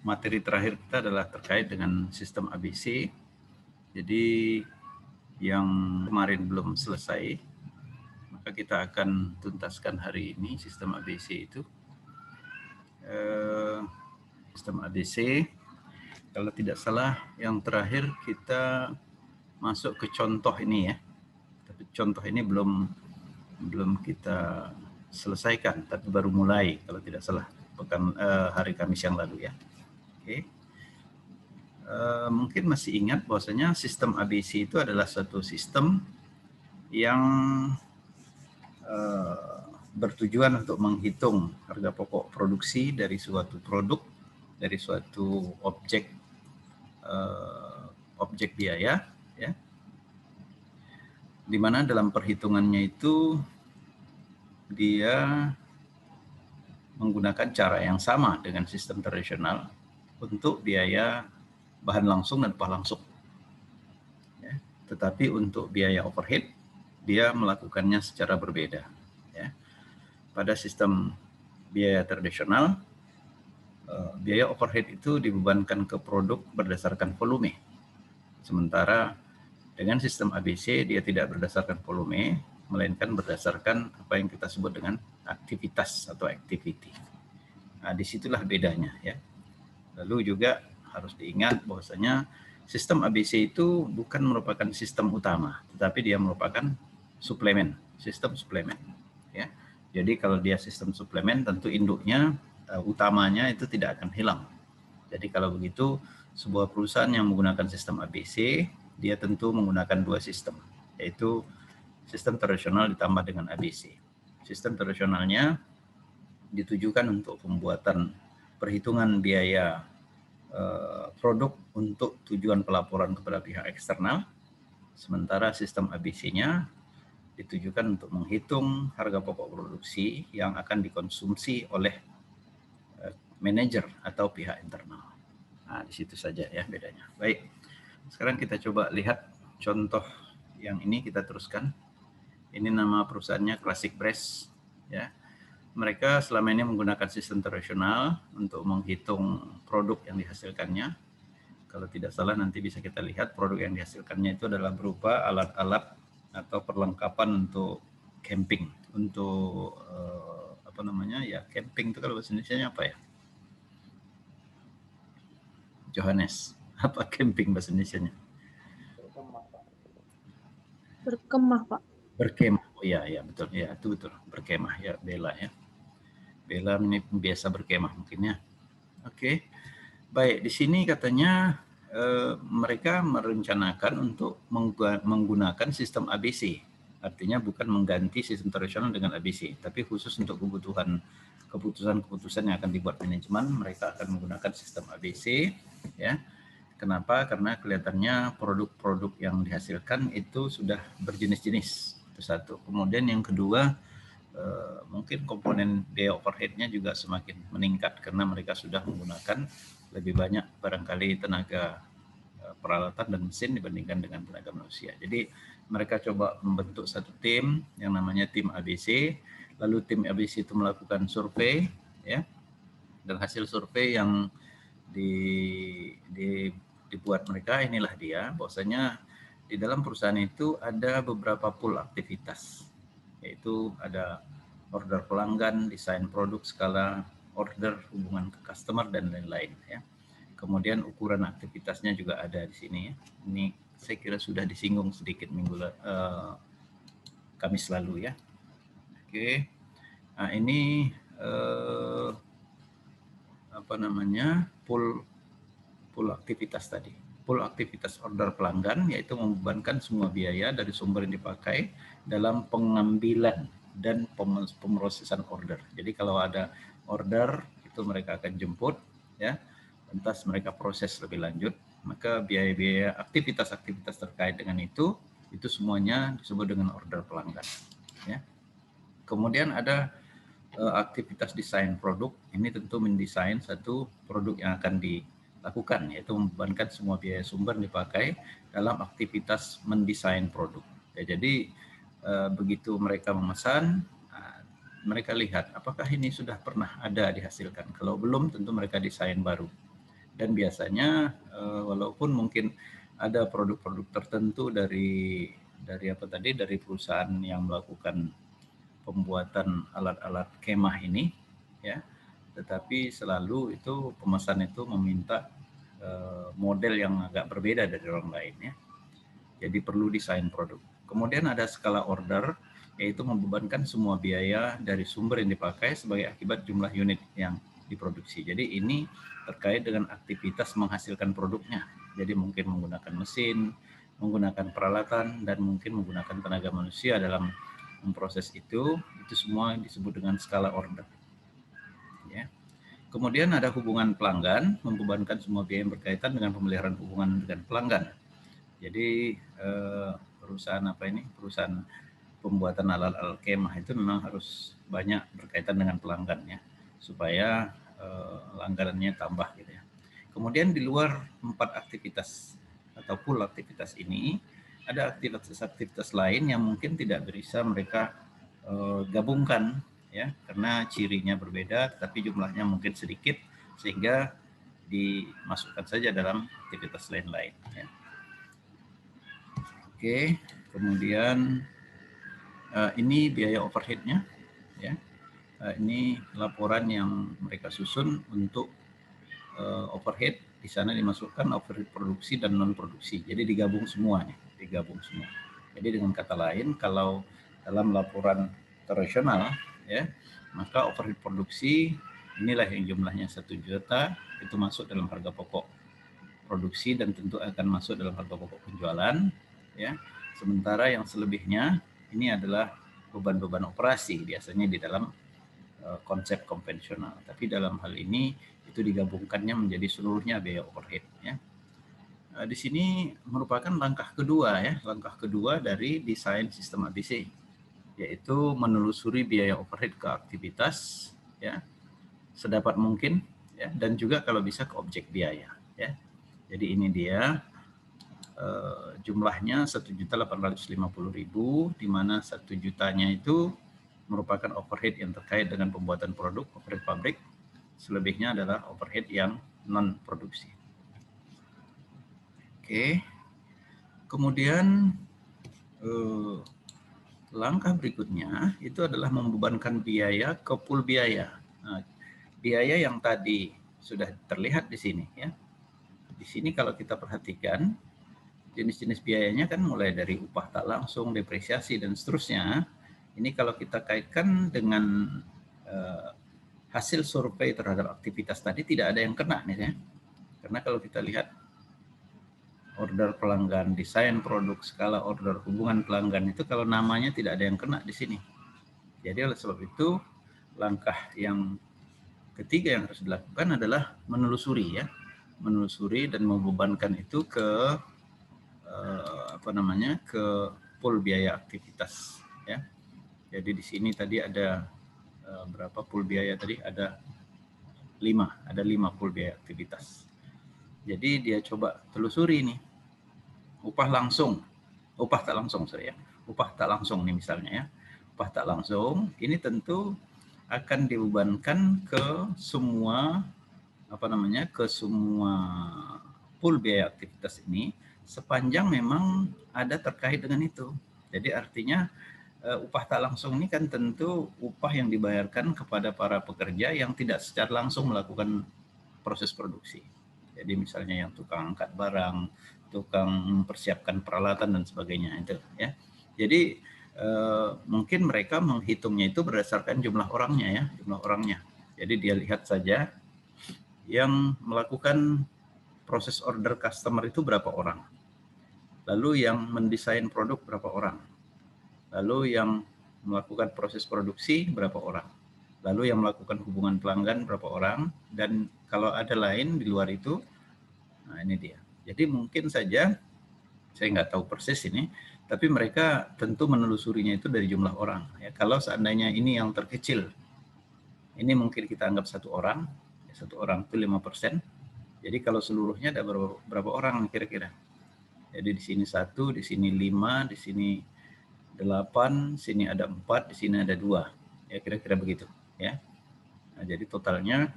materi terakhir kita adalah terkait dengan sistem ABC. Jadi yang kemarin belum selesai, maka kita akan tuntaskan hari ini sistem ABC itu. Sistem ABC, kalau tidak salah yang terakhir kita masuk ke contoh ini ya. Tapi contoh ini belum kita selesaikan, tapi baru mulai kalau tidak salah hari Kamis yang lalu ya. Oke. Mungkin masih ingat bahwasanya sistem ABC itu adalah suatu sistem yang bertujuan untuk menghitung harga pokok produksi dari suatu produk, dari suatu objek biaya, ya, di mana dalam perhitungannya itu dia menggunakan cara yang sama dengan sistem tradisional untuk biaya bahan langsung dan upah langsung. Ya. Tetapi untuk biaya overhead, dia melakukannya secara berbeda. Ya. Pada sistem biaya tradisional, biaya overhead itu dibebankan ke produk berdasarkan volume. Sementara dengan sistem ABC, dia tidak berdasarkan volume, melainkan berdasarkan apa yang kita sebut dengan aktivitas atau activity. Nah, disitulah bedanya ya. Lalu juga harus diingat bahwasanya sistem ABC itu bukan merupakan sistem utama, tetapi dia merupakan suplemen, sistem suplemen. Ya. Jadi kalau dia sistem suplemen, tentu induknya utamanya itu tidak akan hilang. Jadi kalau begitu, sebuah perusahaan yang menggunakan sistem ABC, dia tentu menggunakan dua sistem, yaitu sistem tradisional ditambah dengan ABC. Sistem tradisionalnya ditujukan untuk pembuatan perhitungan biaya produk untuk tujuan pelaporan kepada pihak eksternal, sementara sistem ABC-nya ditujukan untuk menghitung harga pokok produksi yang akan dikonsumsi oleh manajer atau pihak internal. Nah, di situ saja ya bedanya. Baik, sekarang kita coba lihat contoh yang ini, kita teruskan. Ini nama perusahaannya Classic Brass. Ya. Mereka selama ini menggunakan sistem tradisional untuk menghitung produk yang dihasilkannya. Kalau tidak salah nanti bisa kita lihat produk yang dihasilkannya itu adalah berupa alat-alat atau perlengkapan untuk camping, untuk camping itu kalau bahasa Indonesianya apa ya? Johannes, apa camping bahasa Indonesianya? Berkemah, Pak. Berkemah. Oh iya, ya betul. Ya, itu betul. Berkemah ya, Bella ya. Bella ini biasa berkemah mungkin ya. Oke. Baik, di sini katanya mereka merencanakan untuk menggunakan sistem ABC. Artinya bukan mengganti sistem tradisional dengan ABC, tapi khusus untuk keputusan-keputusan yang akan dibuat manajemen, mereka akan menggunakan sistem ABC. Ya. Kenapa? Karena kelihatannya produk-produk yang dihasilkan itu sudah berjenis-jenis. Itu satu. Kemudian yang kedua, mungkin komponen biaya overhead-nya juga semakin meningkat karena mereka sudah menggunakan lebih banyak barangkali tenaga peralatan dan mesin dibandingkan dengan tenaga manusia. Jadi mereka coba membentuk satu tim yang namanya tim ABC, lalu tim ABC itu melakukan survei, ya, dan hasil survei yang dibuat mereka inilah dia, bahwasanya di dalam perusahaan itu ada beberapa pool aktivitas, yaitu ada order pelanggan, desain produk, skala order, hubungan ke customer, dan lain-lain ya. Kemudian ukuran aktivitasnya juga ada di sini ya. Ini saya kira sudah disinggung sedikit Kamis lalu ya. Oke. Nah, ini pool aktivitas tadi. Pool aktivitas order pelanggan yaitu membebankan semua biaya dari sumber yang dipakai dalam pengambilan dan pemrosesan order. Jadi kalau ada order itu mereka akan jemput ya, lantas mereka proses lebih lanjut, maka biaya-biaya aktivitas-aktivitas terkait dengan itu semuanya disebut dengan order pelanggan ya. Kemudian ada aktivitas desain produk. Ini tentu mendesain satu produk yang akan dilakukan, yaitu membebankan semua biaya sumber dipakai dalam aktivitas mendesain produk. Ya, jadi begitu mereka memesan, mereka lihat apakah ini sudah pernah ada dihasilkan. Kalau belum, tentu mereka desain baru. Dan biasanya walaupun mungkin ada produk-produk tertentu dari perusahaan yang melakukan pembuatan alat-alat kemah ini, ya, tetapi selalu itu pemesan itu meminta model yang agak berbeda dari orang lain, ya. Jadi perlu desain produk. Kemudian ada skala order, yaitu membebankan semua biaya dari sumber yang dipakai sebagai akibat jumlah unit yang diproduksi. Jadi ini terkait dengan aktivitas menghasilkan produknya. Jadi mungkin menggunakan mesin, menggunakan peralatan, dan mungkin menggunakan tenaga manusia dalam memproses itu semua disebut dengan skala order. Ya. Kemudian ada hubungan pelanggan, membebankan semua biaya yang berkaitan dengan pemeliharaan hubungan dengan pelanggan. Jadi perusahaan perusahaan pembuatan alat-alat kemah itu memang harus banyak berkaitan dengan pelanggan, ya, supaya langganannya tambah gitu ya. Kemudian di luar 4 aktivitas atau pool aktivitas ini, ada aktivitas-aktivitas lain yang mungkin tidak bisa mereka gabungkan, ya, karena cirinya berbeda tetapi jumlahnya mungkin sedikit, sehingga dimasukkan saja dalam aktivitas lain-lain, ya. Oke, kemudian ini biaya overhead-nya, ya. Ini laporan yang mereka susun untuk overhead. Di sana dimasukkan overhead produksi dan non produksi. Jadi digabung semuanya, digabung semua. Jadi dengan kata lain, kalau dalam laporan operasional, ya, maka overhead produksi inilah yang jumlahnya 1 juta, itu masuk dalam harga pokok produksi dan tentu akan masuk dalam harga pokok penjualan, ya. Sementara yang selebihnya ini adalah beban-beban operasi, biasanya di dalam konsep konvensional. Tapi dalam hal ini itu digabungkannya menjadi seluruhnya biaya overhead, ya. Di sini merupakan langkah kedua, ya, langkah kedua dari desain sistem ABC, yaitu menelusuri biaya overhead ke aktivitas, ya, sedapat mungkin, ya, dan juga kalau bisa ke objek biaya, ya. Jadi ini dia jumlahnya 1.850.000, di mana 1 jutanya itu merupakan overhead yang terkait dengan pembuatan produk, overhead pabrik. Selebihnya adalah overhead yang non produksi. Oke. Kemudian langkah berikutnya itu adalah membebankan biaya ke pool biaya. Nah, biaya yang tadi sudah terlihat di sini, ya. Di sini kalau kita perhatikan jenis-jenis biayanya kan mulai dari upah tak langsung, depresiasi, dan seterusnya. Ini kalau kita kaitkan dengan hasil survei terhadap aktivitas tadi, tidak ada yang kena nih, ya. Karena kalau kita lihat order pelanggan, desain produk, skala order, hubungan pelanggan, itu kalau namanya tidak ada yang kena di sini. Jadi oleh sebab itu langkah yang ketiga yang harus dilakukan adalah menelusuri, ya, menelusuri dan membebankan itu ke ke pool biaya aktivitas, ya. Jadi di sini tadi ada berapa pool biaya tadi? Ada 5 pool biaya aktivitas. Jadi dia coba telusuri nih, upah tak langsung nih misalnya, ya. Upah tak langsung ini tentu akan dibebankan ke semua pool biaya aktivitas ini sepanjang memang ada terkait dengan itu. Jadi artinya upah tak langsung ini kan tentu upah yang dibayarkan kepada para pekerja yang tidak secara langsung melakukan proses produksi. Jadi misalnya yang tukang angkat barang, tukang mempersiapkan peralatan dan sebagainya itu, ya. Jadi mungkin mereka menghitungnya itu berdasarkan jumlah orangnya, ya, jumlah orangnya. Jadi dia lihat saja yang melakukan proses order customer itu berapa orang, lalu yang mendesain produk berapa orang, lalu yang melakukan proses produksi berapa orang, lalu yang melakukan hubungan pelanggan berapa orang, dan kalau ada lain di luar itu, nah ini dia. Jadi mungkin saja, saya nggak tahu persis ini, tapi mereka tentu menelusurinya itu dari jumlah orang, ya. Kalau seandainya ini yang terkecil, ini mungkin kita anggap 1 orang, 1 orang itu 5%. Jadi kalau seluruhnya ada berapa orang kira-kira? Jadi di sini 1, di sini 5, di sini 8, sini ada 4, di sini ada 2. Ya kira-kira begitu, ya. Nah, jadi totalnya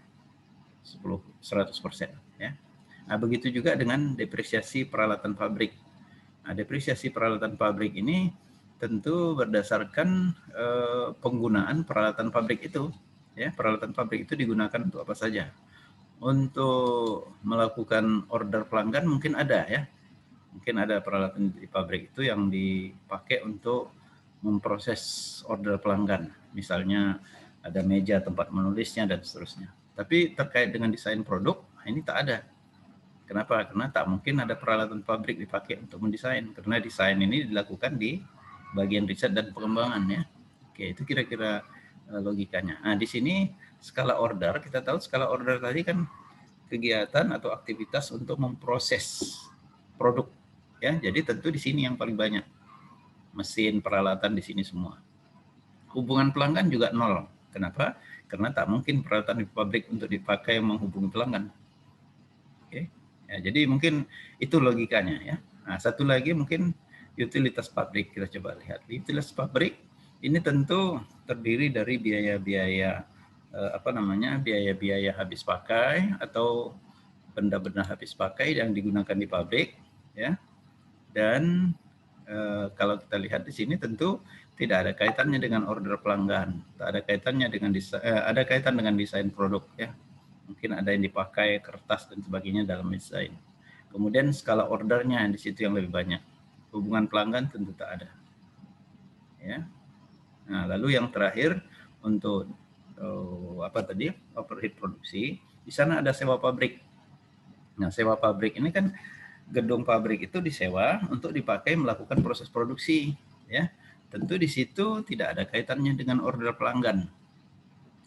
100%, ya. Nah, begitu juga dengan depresiasi peralatan pabrik. Nah, depresiasi peralatan pabrik ini tentu berdasarkan penggunaan peralatan pabrik itu. Ya, peralatan pabrik itu digunakan untuk apa saja. Untuk melakukan order pelanggan mungkin ada ya. Mungkin ada peralatan di pabrik itu yang dipakai untuk memproses order pelanggan. Misalnya ada meja tempat menulisnya dan seterusnya. Tapi terkait dengan desain produk, ini tak ada. Kenapa? Karena tak mungkin ada peralatan pabrik dipakai untuk mendesain. Karena desain ini dilakukan di bagian riset dan pengembangan ya. Oke, itu kira-kira logikanya. Nah, di sini skala order, kita tahu skala order tadi kan kegiatan atau aktivitas untuk memproses produk ya. Jadi tentu di sini yang paling banyak. Mesin, peralatan di sini semua. Hubungan pelanggan juga nol. Kenapa? Karena tak mungkin peralatan di pabrik untuk dipakai menghubungi pelanggan. Oke. Ya, jadi mungkin itu logikanya ya. Nah, satu lagi mungkin utilitas pabrik, kita coba lihat. Utilitas pabrik ini tentu terdiri dari biaya-biaya biaya-biaya habis pakai atau benda-benda habis pakai yang digunakan di pabrik ya. Dan kalau kita lihat di sini tentu tidak ada kaitannya dengan order pelanggan, tak ada kaitannya dengan ada kaitan dengan desain produk ya. Mungkin ada yang dipakai kertas dan sebagainya dalam desain. Kemudian skala ordernya di situ yang lebih banyak. Hubungan pelanggan tentu tak ada. Ya. Nah, lalu yang terakhir untuk overhead produksi, di sana ada sewa pabrik. Nah, sewa pabrik ini kan gedung pabrik itu disewa untuk dipakai melakukan proses produksi, ya. Tentu di situ tidak ada kaitannya dengan order pelanggan,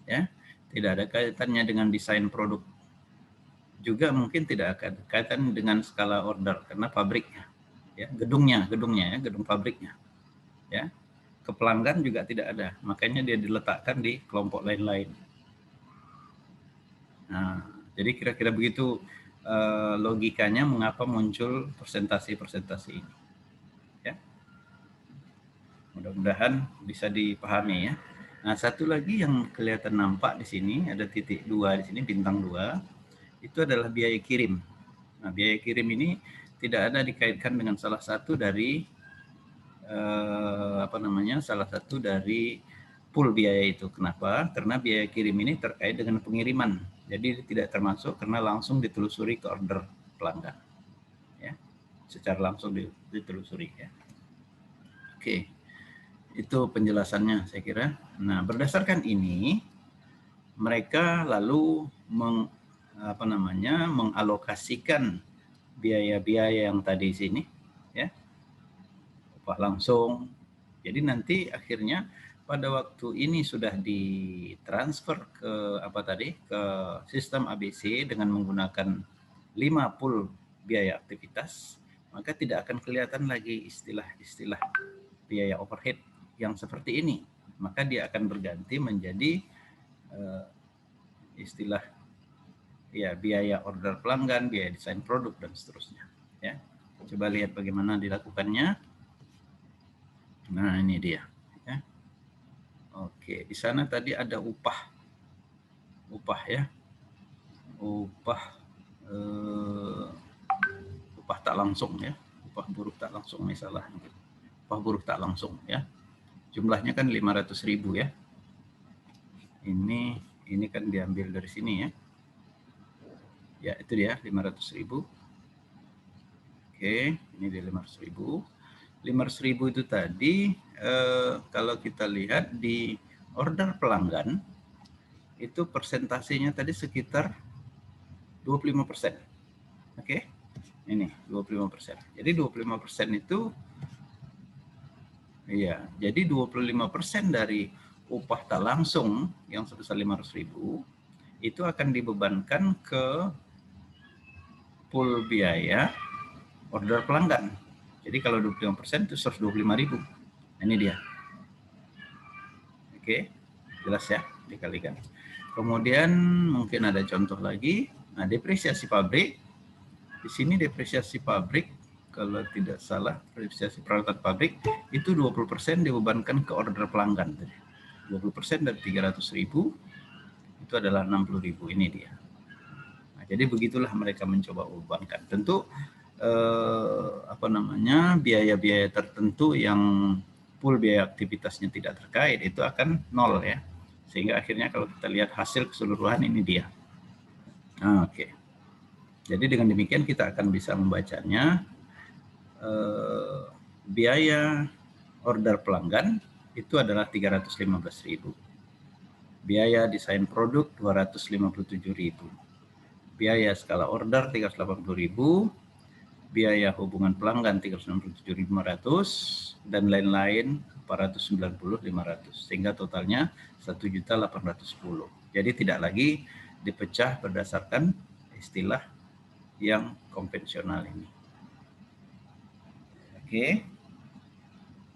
ya. Tidak ada kaitannya dengan desain produk. Juga mungkin tidak ada kaitan dengan skala order karena pabriknya, ya, gedung pabriknya, ya. Ke pelanggan juga tidak ada, makanya dia diletakkan di kelompok lain-lain. Nah, jadi kira-kira begitu logikanya mengapa muncul presentasi-presentasi ini. Ya. Mudah-mudahan bisa dipahami ya. Nah, satu lagi yang kelihatan nampak di sini ada titik 2 di sini, bintang 2. Itu adalah biaya kirim. Nah, biaya kirim ini tidak ada dikaitkan dengan salah satu dari salah satu dari pool biaya itu. Kenapa? Karena biaya kirim ini terkait dengan pengiriman. Jadi tidak termasuk karena langsung ditelusuri ke order pelanggan. Ya. Secara langsung ditelusuri ya. Oke. Itu penjelasannya saya kira. Nah, berdasarkan ini mereka lalu mengalokasikan biaya-biaya yang tadi sini ya. Upah langsung. Jadi nanti akhirnya pada waktu ini sudah ditransfer ke ke sistem ABC dengan menggunakan 5 pool biaya aktivitas, maka tidak akan kelihatan lagi istilah-istilah biaya overhead yang seperti ini. Maka dia akan berganti menjadi istilah ya biaya order pelanggan, biaya desain produk dan seterusnya. Ya, coba lihat bagaimana dilakukannya. Nah, ini dia. Oke, di sana tadi ada upah ya, upah tak langsung ya, upah buruh tak langsung misalnya, upah buruh tak langsung ya, jumlahnya kan 500.000 ya. Ini kan diambil dari sini ya, ya itu dia 500.000. Oke, ini dia 500.000. 500.000 itu tadi kalau kita lihat di order pelanggan itu persentasenya tadi sekitar 25%. Oke. Ini 25%. Jadi 25% itu iya, jadi 25% dari upah tak langsung yang sebesar 500.000 itu akan dibebankan ke pool biaya order pelanggan. Jadi kalau 25% itu 125.000. Ini dia. Oke, jelas ya, dikalikan. Kemudian mungkin ada contoh lagi. Nah, depresiasi pabrik. Di sini depresiasi pabrik, kalau tidak salah, depresiasi peralatan pabrik itu 20% dibebankan ke order pelanggan. 20% dari 300.000 itu adalah 60.000. Ini dia. Nah, jadi begitulah mereka mencoba bebankan. Tentu biaya-biaya tertentu yang pool biaya aktivitasnya tidak terkait itu akan nol ya. Sehingga akhirnya kalau kita lihat hasil keseluruhan ini dia. Oke. Jadi dengan demikian kita akan bisa membacanya. Biaya order pelanggan itu adalah 315.000. Biaya desain produk 257.000. Biaya skala order 380.000. Biaya hubungan pelanggan 367.500 dan lain-lain 490.500 sehingga totalnya 1.810. Jadi tidak lagi dipecah berdasarkan istilah yang konvensional ini. Oke.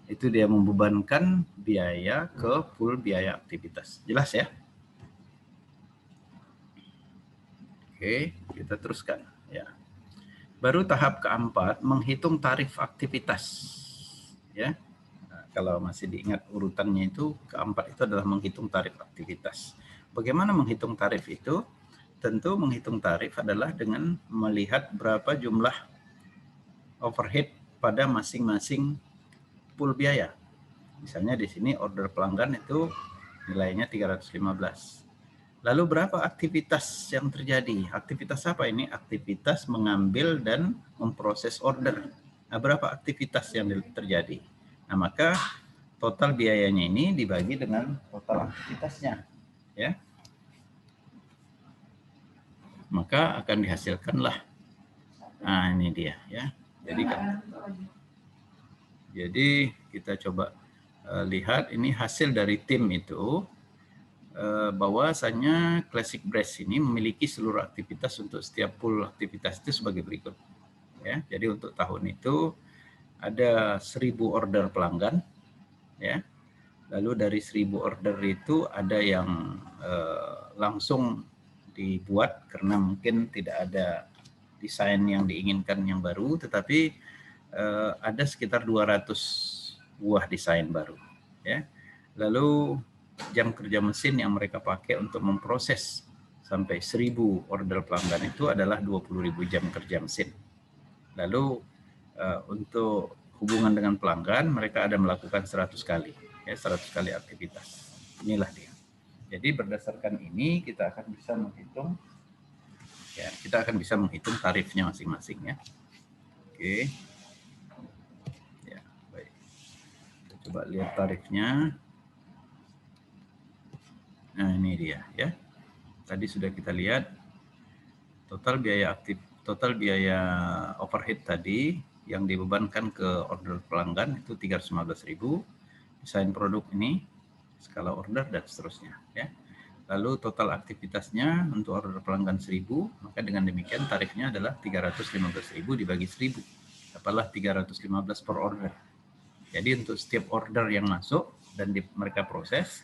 Itu dia membebankan biaya ke pool biaya aktivitas. Jelas ya? Oke, kita teruskan ya. Baru tahap keempat, menghitung tarif aktivitas. Ya, nah, kalau masih diingat urutannya itu, keempat itu adalah menghitung tarif aktivitas. Bagaimana menghitung tarif itu? Tentu menghitung tarif adalah dengan melihat berapa jumlah overhead pada masing-masing pool biaya. Misalnya di sini order pelanggan itu nilainya 315. Lalu berapa aktivitas yang terjadi? Aktivitas apa ini? Aktivitas mengambil dan memproses order. Nah, berapa aktivitas yang terjadi? Nah, maka total biayanya ini dibagi dengan total aktivitasnya, ya. Maka akan dihasilkanlah. Nah, ini dia, ya. Jadi kita coba lihat ini hasil dari tim itu. Bahwasanya Classic Brass ini memiliki seluruh aktivitas untuk setiap pool aktivitas itu sebagai berikut. Ya, jadi untuk tahun itu ada 1.000 order pelanggan. Ya, lalu dari 1.000 order itu ada yang langsung dibuat karena mungkin tidak ada desain yang diinginkan yang baru, tetapi ada sekitar 200 buah desain baru. Ya, lalu jam kerja mesin yang mereka pakai untuk memproses sampai 1.000 order pelanggan itu adalah 20.000 jam kerja mesin. Lalu untuk hubungan dengan pelanggan mereka ada melakukan 100 kali, ya 100 kali aktivitas. Inilah dia. Jadi berdasarkan ini kita akan bisa menghitung, ya kita akan bisa menghitung tarifnya masing-masing ya. Oke. Ya baik. Kita coba lihat tarifnya. Nah, ini dia ya. Tadi sudah kita lihat total biaya overhead tadi yang dibebankan ke order pelanggan itu 315.000. Desain produk ini skala order dan seterusnya ya. Lalu total aktivitasnya untuk order pelanggan 1.000, maka dengan demikian tarifnya adalah 315.000 dibagi 1.000. Dapatlah 315 per order. Jadi untuk setiap order yang masuk dan mereka proses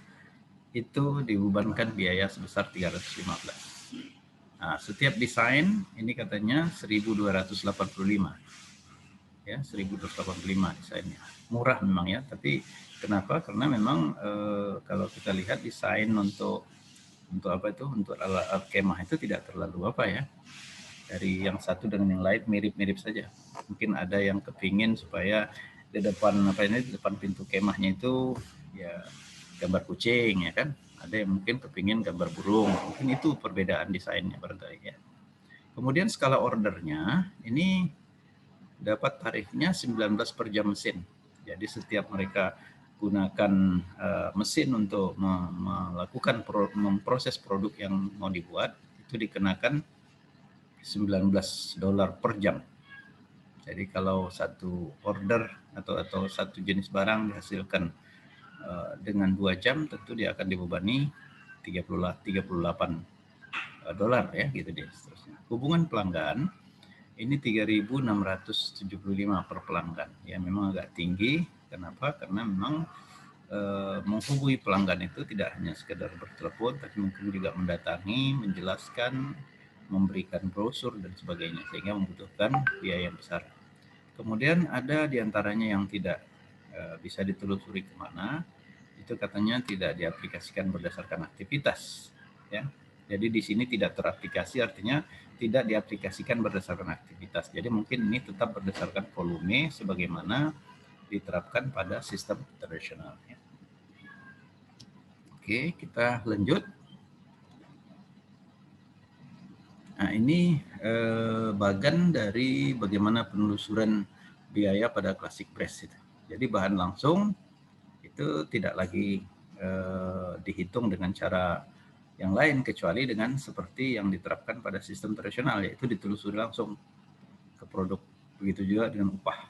itu dibebankan biaya sebesar 315. Nah, setiap desain ini katanya 1.285. Ya, 1.285 desainnya. Murah memang ya, tapi kenapa? Karena memang kalau kita lihat desain untuk apa itu? Untuk alat kemah itu tidak terlalu apa ya. Dari yang satu dengan yang lain mirip-mirip saja. Mungkin ada yang kepingin supaya di depan di depan pintu kemahnya itu ya gambar kucing ya kan, ada yang mungkin kepingin gambar burung, mungkin itu perbedaan desainnya barangkali ya. Kemudian skala ordernya ini dapat tarifnya 19 per jam mesin. Jadi setiap mereka gunakan mesin untuk melakukan memproses produk yang mau dibuat itu dikenakan $19 per jam. Jadi kalau satu order atau satu jenis barang dihasilkan dengan 2 jam tentu dia akan dibebani $38 ya gitu deh seterusnya. Hubungan pelanggan ini 3.675 per pelanggan. Ya memang agak tinggi. Kenapa? Karena memang menghubungi pelanggan itu tidak hanya sekedar bertelepon, tapi mungkin juga mendatangi, menjelaskan, memberikan brosur dan sebagainya, sehingga membutuhkan biaya yang besar. Kemudian ada diantaranya yang tidak bisa ditelusuri kemana, itu katanya tidak diaplikasikan berdasarkan aktivitas, ya. Jadi di sini tidak teraplikasi, artinya tidak diaplikasikan berdasarkan aktivitas. Jadi mungkin ini tetap berdasarkan volume sebagaimana diterapkan pada sistem tradisional. Oke, kita lanjut. Nah, ini bagian dari bagaimana penelusuran biaya pada classic press itu. Jadi bahan langsung itu tidak lagi dihitung dengan cara yang lain kecuali dengan seperti yang diterapkan pada sistem tradisional, yaitu ditelusuri langsung ke produk. Begitu juga dengan upah.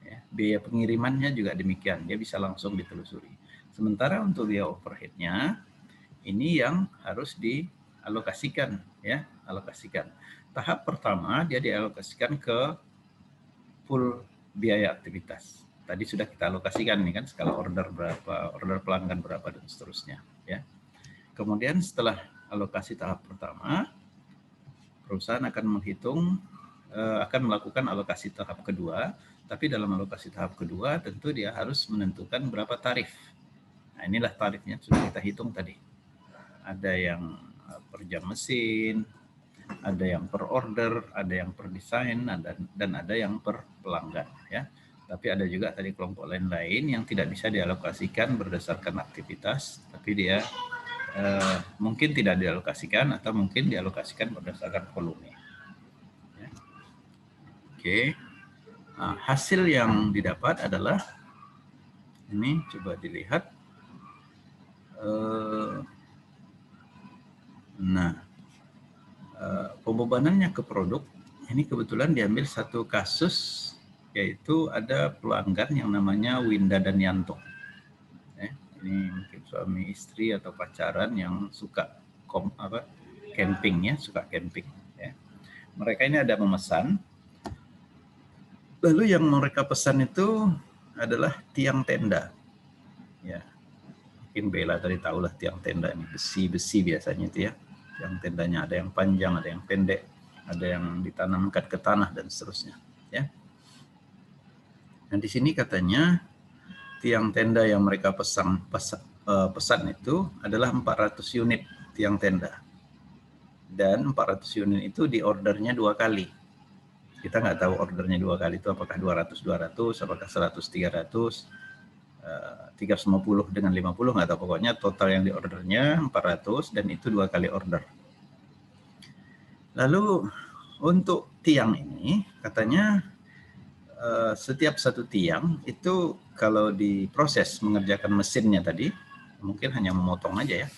Ya, biaya pengirimannya juga demikian, dia bisa langsung ditelusuri. Sementara untuk biaya overhead-nya ini yang harus dialokasikan, ya, alokasikan. Tahap pertama dia dialokasikan ke full biaya aktivitas. Tadi sudah kita alokasikan nih kan, skala order berapa, order pelanggan berapa dan seterusnya, ya. Kemudian setelah alokasi tahap pertama, perusahaan akan menghitung, akan melakukan alokasi tahap kedua, tapi dalam alokasi tahap kedua tentu dia harus menentukan berapa tarif. Nah, inilah tarifnya sudah kita hitung tadi. Ada yang per jam mesin, ada yang per order, ada yang per desain, dan ada yang per pelanggan, ya. Tapi ada juga tadi kelompok lain-lain yang tidak bisa dialokasikan berdasarkan aktivitas, tapi dia mungkin tidak dialokasikan atau mungkin dialokasikan berdasarkan volume. Ya. Oke, nah, hasil yang didapat adalah ini, coba dilihat. Nah, pembebanannya ke produk ini kebetulan diambil satu kasus, yaitu ada pelanggan yang namanya Winda dan Yanto. Ini mungkin suami istri atau pacaran yang suka camping, ya, suka camping. Ya. Mereka ini ada memesan, lalu yang mereka pesan itu adalah tiang tenda. Ya, mungkin Bella tadi tahulah tiang tenda ini, besi-besi biasanya itu, ya. Tiang tendanya ada yang panjang, ada yang pendek, ada yang ditanamkan ke tanah dan seterusnya. Ya. Nah, di sini katanya tiang tenda yang mereka pesan itu adalah 400 unit tiang tenda. Dan 400 unit itu di ordernya 2 kali. Kita nggak tahu ordernya 2 kali itu apakah 200, apakah 100, 300, 350 dengan 50, nggak tahu. Pokoknya total yang di ordernya 400 dan itu 2 kali order. Lalu untuk tiang ini katanya setiap satu tiang itu kalau diproses mengerjakan mesinnya tadi, mungkin hanya memotong aja, ya.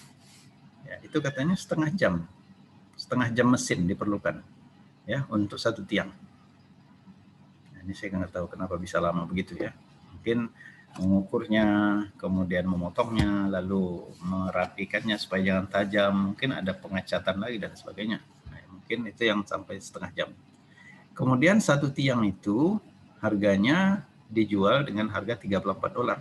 Ya, itu katanya setengah jam mesin diperlukan, ya, untuk satu tiang. Nah, ini saya nggak tahu kenapa bisa lama begitu, ya. Mungkin mengukurnya, kemudian memotongnya, lalu merapikannya supaya jangan tajam, mungkin ada pengecatan lagi dan sebagainya. Nah, mungkin itu yang sampai setengah jam. Kemudian satu tiang itu harganya dijual dengan harga $34.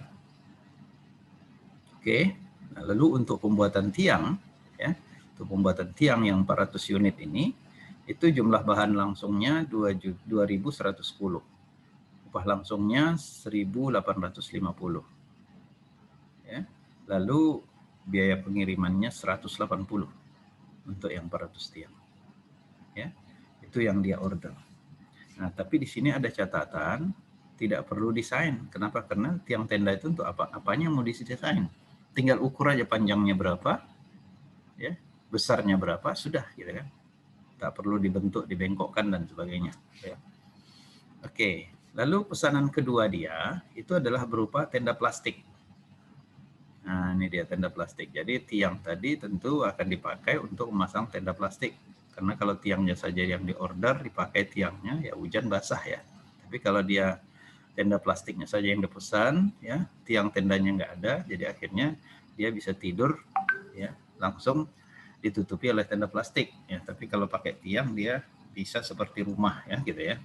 Oke. Nah, lalu untuk pembuatan tiang, ya, untuk pembuatan tiang yang 400 unit ini, itu jumlah bahan langsungnya 2.110. Upah langsungnya 1.850. Ya. Lalu biaya pengirimannya 180 untuk yang 400 tiang. Ya. Itu yang dia order. Nah, tapi di sini ada catatan, tidak perlu desain. Kenapa? Karena tiang tenda itu untuk apa? Apanya mau didesain? Tinggal ukur aja panjangnya berapa, ya, besarnya berapa, sudah, gitu kan. Tak perlu dibentuk, dibengkokkan dan sebagainya. Ya. Oke, lalu pesanan kedua dia itu adalah berupa tenda plastik. Nah, ini dia tenda plastik. Jadi tiang tadi tentu akan dipakai untuk memasang tenda plastik. Karena kalau tiangnya saja yang diorder, dipakai tiangnya, ya hujan basah, ya. Tapi kalau dia tenda plastiknya saja yang dipesan, ya, tiang tendanya nggak ada, jadi akhirnya dia bisa tidur, ya, langsung ditutupi oleh tenda plastik, ya. Tapi kalau pakai tiang dia bisa seperti rumah, ya, gitu, ya.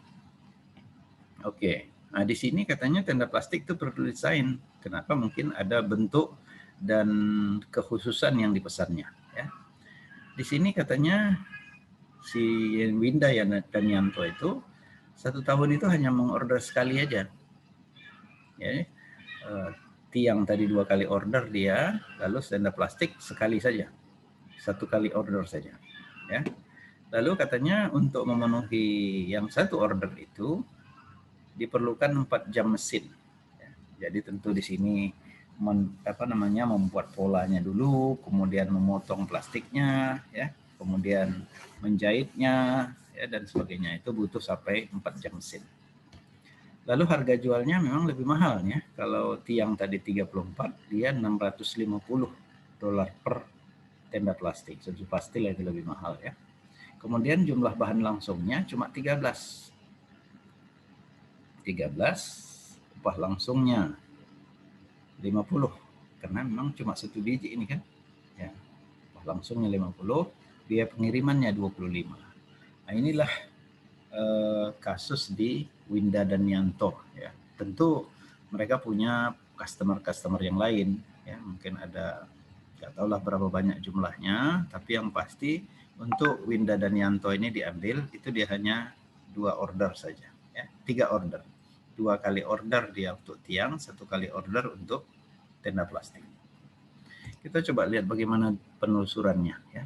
Oke. Nah, di sini katanya tenda plastik itu perlu desain. Kenapa? Mungkin ada bentuk dan kekhususan yang dipesannya, ya. Di sini katanya si Winda dan Yanto itu 1 tahun itu hanya mengorder sekali aja. Ya, tiang tadi 2 kali order dia, lalu tenda plastik sekali saja. satu kali order saja. Ya. Lalu katanya untuk memenuhi yang satu order itu diperlukan 4 jam mesin. Ya. Jadi tentu di sini membuat polanya dulu, kemudian memotong plastiknya, ya, kemudian menjahitnya, ya, dan sebagainya. Itu butuh sampai 4 jam mesin. Lalu harga jualnya memang lebih mahal ya. Kalau tiang tadi 34, dia $650 per tenda plastik. Sudah pasti lebih mahal ya. Kemudian jumlah bahan langsungnya cuma 13. 13, upah langsungnya 50. Karena memang cuma satu biji ini kan. Ya. Upah langsungnya 50, biaya pengirimannya 25. Nah, inilah kasus di Winda dan Yanto ya. Tentu mereka punya customer yang lain ya, mungkin ada nggak tahu lah berapa banyak jumlahnya, tapi yang pasti untuk Winda dan Yanto ini diambil itu dia hanya 2 order saja ya, 3 order. 2 kali order dia untuk tiang, 1 kali order untuk tenda plastik. Kita coba lihat bagaimana penelusurannya ya.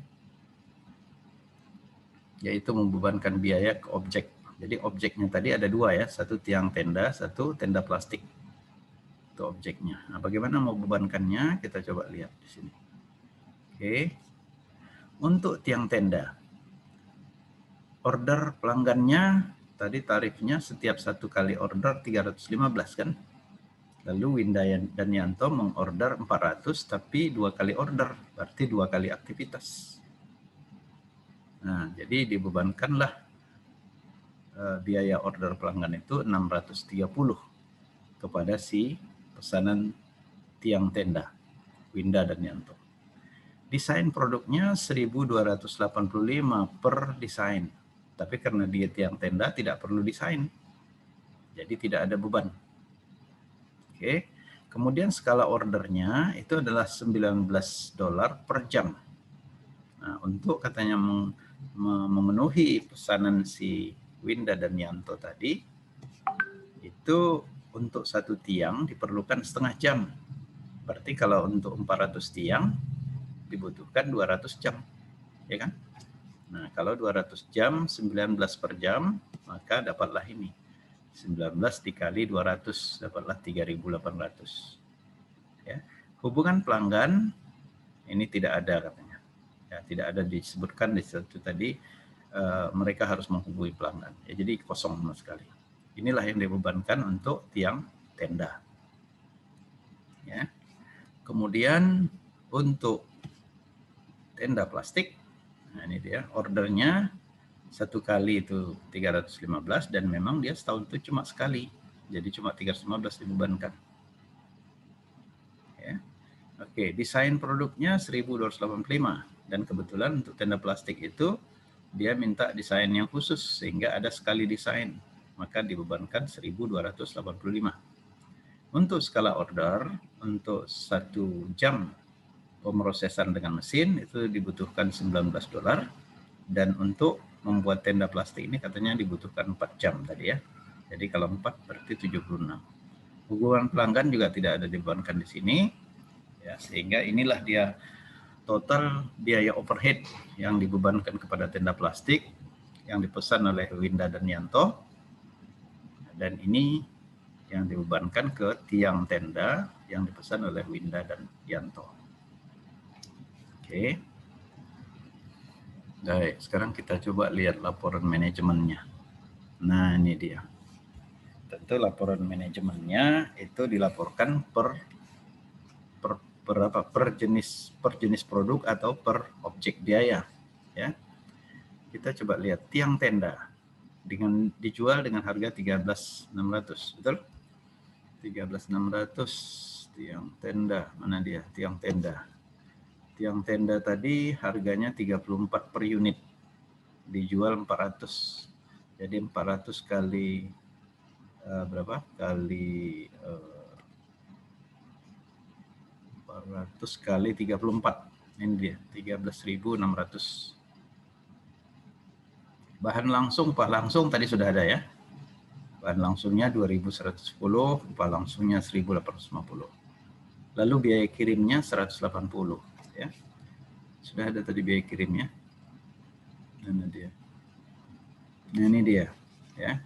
Yaitu membebankan biaya ke objek. Jadi objeknya tadi ada 2 ya, 1 tiang tenda, 1 tenda plastik. Itu objeknya. Nah, bagaimana membebankannya? Kita coba lihat di sini. Oke. Untuk tiang tenda, order pelanggannya tadi tarifnya setiap 1 kali order 315 kan? Lalu Winda dan Yanto mengorder 400 tapi 2 kali order, berarti 2 kali aktivitas. Nah, jadi dibebankanlah biaya order pelanggan itu 630 kepada si pesanan tiang tenda, Winda dan Yanto. Desain produknya 1.285 per desain. Tapi karena dia tiang tenda tidak perlu desain. Jadi tidak ada beban. Oke. Kemudian skala ordernya itu adalah $19 per jam. Nah, untuk katanya memenuhi pesanan si Winda dan Yanto tadi, itu untuk 1 tiang diperlukan setengah jam. Berarti kalau untuk 400 tiang dibutuhkan 200 jam, ya kan? Nah, kalau 200 jam, 19 per jam, maka dapatlah ini. 19 dikali 200, dapatlah 3.800. Ya. Hubungan pelanggan, ini tidak ada katanya. Ya, tidak ada disebutkan di situ tadi, mereka harus menghubungi pelanggan. Ya, jadi kosong sama sekali. Inilah yang dibebankan untuk tiang tenda. Ya. Kemudian untuk tenda plastik, nah ini dia ordernya 1 kali itu 315 dan memang dia setahun itu cuma sekali, jadi cuma 315 dibebankan. Ya. Oke, desain produknya 1.285 dan kebetulan untuk tenda plastik itu dia minta desain yang khusus sehingga ada sekali desain, maka dibebankan 1.285. Untuk skala order untuk 1 jam pemrosesan dengan mesin itu dibutuhkan $19 dan untuk membuat tenda plastik ini katanya dibutuhkan 4 jam tadi ya. Jadi kalau 4 berarti 76. Hubungan pelanggan juga tidak ada dibebankan di sini ya, sehingga inilah dia total biaya overhead yang dibebankan kepada tenda plastik yang dipesan oleh Winda dan Yanto, dan ini yang dibebankan ke tiang tenda yang dipesan oleh Winda dan Yanto. Oke. Baik, sekarang kita coba lihat laporan manajemennya. Nah, ini dia. Tentu laporan manajemennya itu dilaporkan per jenis produk atau per objek biaya, ya. Kita coba lihat tiang tenda dijual dengan harga 13.600, betul? 13.600 tiang tenda. Mana dia? Tiang tenda. Tiang tenda tadi harganya 34 per unit. Dijual 400. Jadi 400 kali berapa? Kali 400 kali 34. Ini dia, 13.600. Bahan langsung, upah langsung tadi sudah ada ya. Bahan langsungnya 2.110, upah langsungnya 1.850. Lalu biaya kirimnya 180 ya. Sudah ada tadi biaya kirimnya. Mana dia? Nah, ini dia, ya.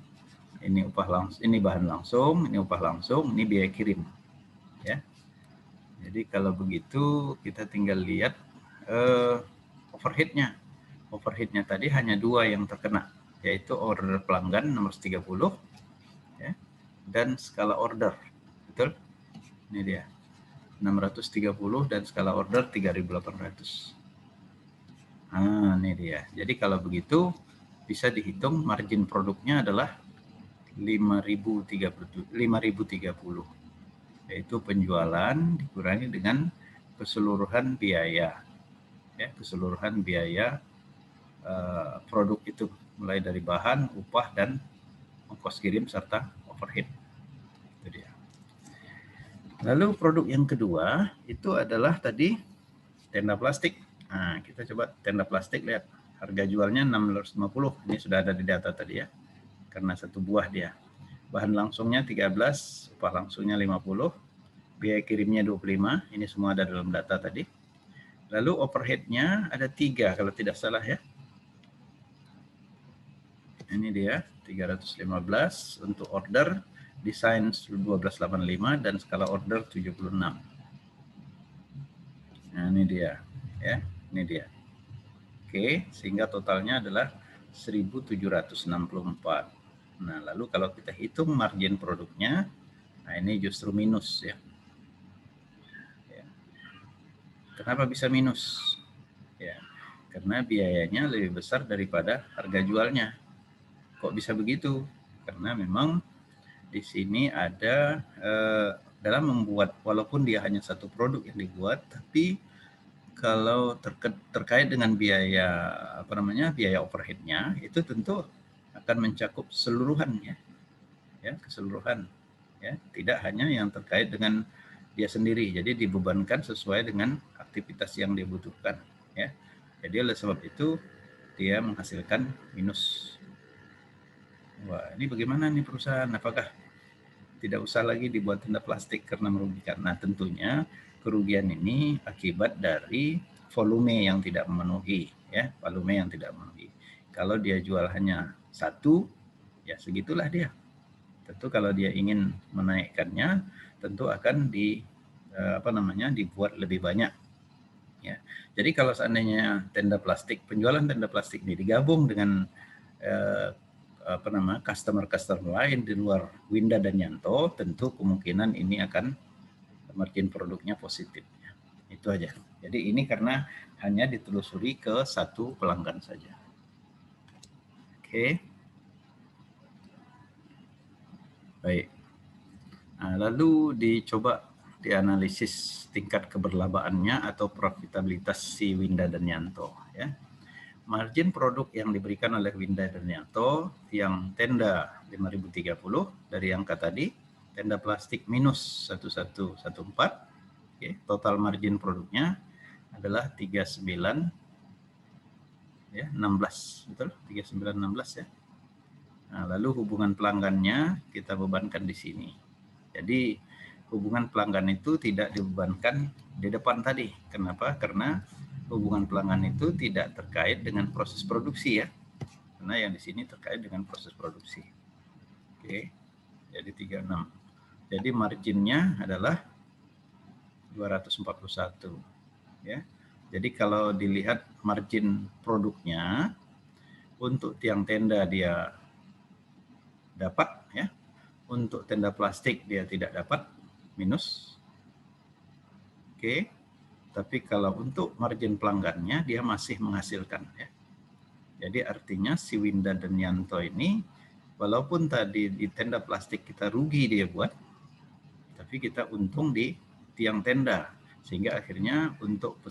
Ini upah langsung, ini bahan langsung, ini upah langsung, ini biaya kirim, ya. Jadi kalau begitu kita tinggal lihat overhead-nya. Overhead-nya tadi hanya 2 yang terkena, yaitu order pelanggan nomor 30, ya, dan skala order, betul? Ini dia, 630 dan skala order 3.800. Nah, ini dia. Jadi kalau begitu bisa dihitung margin produknya adalah 5.030, yaitu penjualan dikurangi dengan keseluruhan biaya, ya, keseluruhan biaya produk itu, mulai dari bahan, upah, dan ongkos kirim serta overhead. Itu dia. Lalu produk yang kedua itu adalah tadi tenda plastik. Nah, kita coba tenda plastik, lihat harga jualnya 650. Ini sudah ada di data tadi ya, karena satu buah dia. Bahan langsungnya 13, upah langsungnya 50, biaya kirimnya 25. Ini semua ada dalam data tadi. Lalu overhead-nya ada 3 kalau tidak salah ya. Ini dia 315 untuk order, desain 1285 dan skala order 76. Nah, ini dia ya, ini dia. Oke, sehingga totalnya adalah 1764. Nah, lalu kalau kita hitung margin produknya, nah ini justru minus ya. Kenapa bisa minus? Ya, karena biayanya lebih besar daripada harga jualnya. Kok bisa begitu? Karena memang di sini ada dalam membuat, walaupun dia hanya satu produk yang dibuat, tapi kalau terkait dengan biaya biaya overheadnya itu tentu akan mencakup seluruhannya, ya, keseluruhan, ya, tidak hanya yang terkait dengan dia sendiri. Jadi dibebankan sesuai dengan aktivitas yang dibutuhkan, ya. Jadi oleh sebab itu dia menghasilkan minus. Wah, ini bagaimana nih perusahaan? Apakah tidak usah lagi dibuat tenda plastik karena merugikan? Nah, tentunya kerugian ini akibat dari volume yang tidak memenuhi, ya, volume yang tidak memenuhi. Kalau dia jual hanya satu, ya segitulah dia. Tentu kalau dia ingin menaikkannya, tentu akan dibuat lebih banyak. Ya. Jadi kalau seandainya tenda plastik, penjualan tenda plastik ini digabung dengan customer lain di luar Winda dan Yanto, tentu kemungkinan ini akan margin produknya positif. Itu aja. Jadi ini karena hanya ditelusuri ke satu pelanggan saja. Oke. Baik. Nah, lalu dicoba dianalisis tingkat keberlabaannya atau profitabilitas si Winda dan Yanto, ya. Margin produk yang diberikan oleh Winda dan Yanto yang tenda 5.030 dari angka tadi, tenda plastik minus 1114, oke, total margin produknya adalah 39 ya, 16, betul? 3916 ya. Nah, lalu hubungan pelanggannya kita bebankan di sini. Jadi hubungan pelanggan itu tidak dibebankan di depan tadi. Kenapa? Karena hubungan pelanggan itu tidak terkait dengan proses produksi ya. Karena yang di sini terkait dengan proses produksi. Oke. Jadi 36. Jadi marginnya adalah 241 ya. Jadi kalau dilihat margin produknya untuk tiang tenda dia dapat ya. Untuk tenda plastik dia tidak dapat, minus. Oke. Tapi kalau untuk margin pelanggannya dia masih menghasilkan ya. Jadi artinya si Winda dan Yanto ini walaupun tadi di tenda plastik kita rugi dia buat, tapi kita untung di tiang tenda. Sehingga akhirnya untuk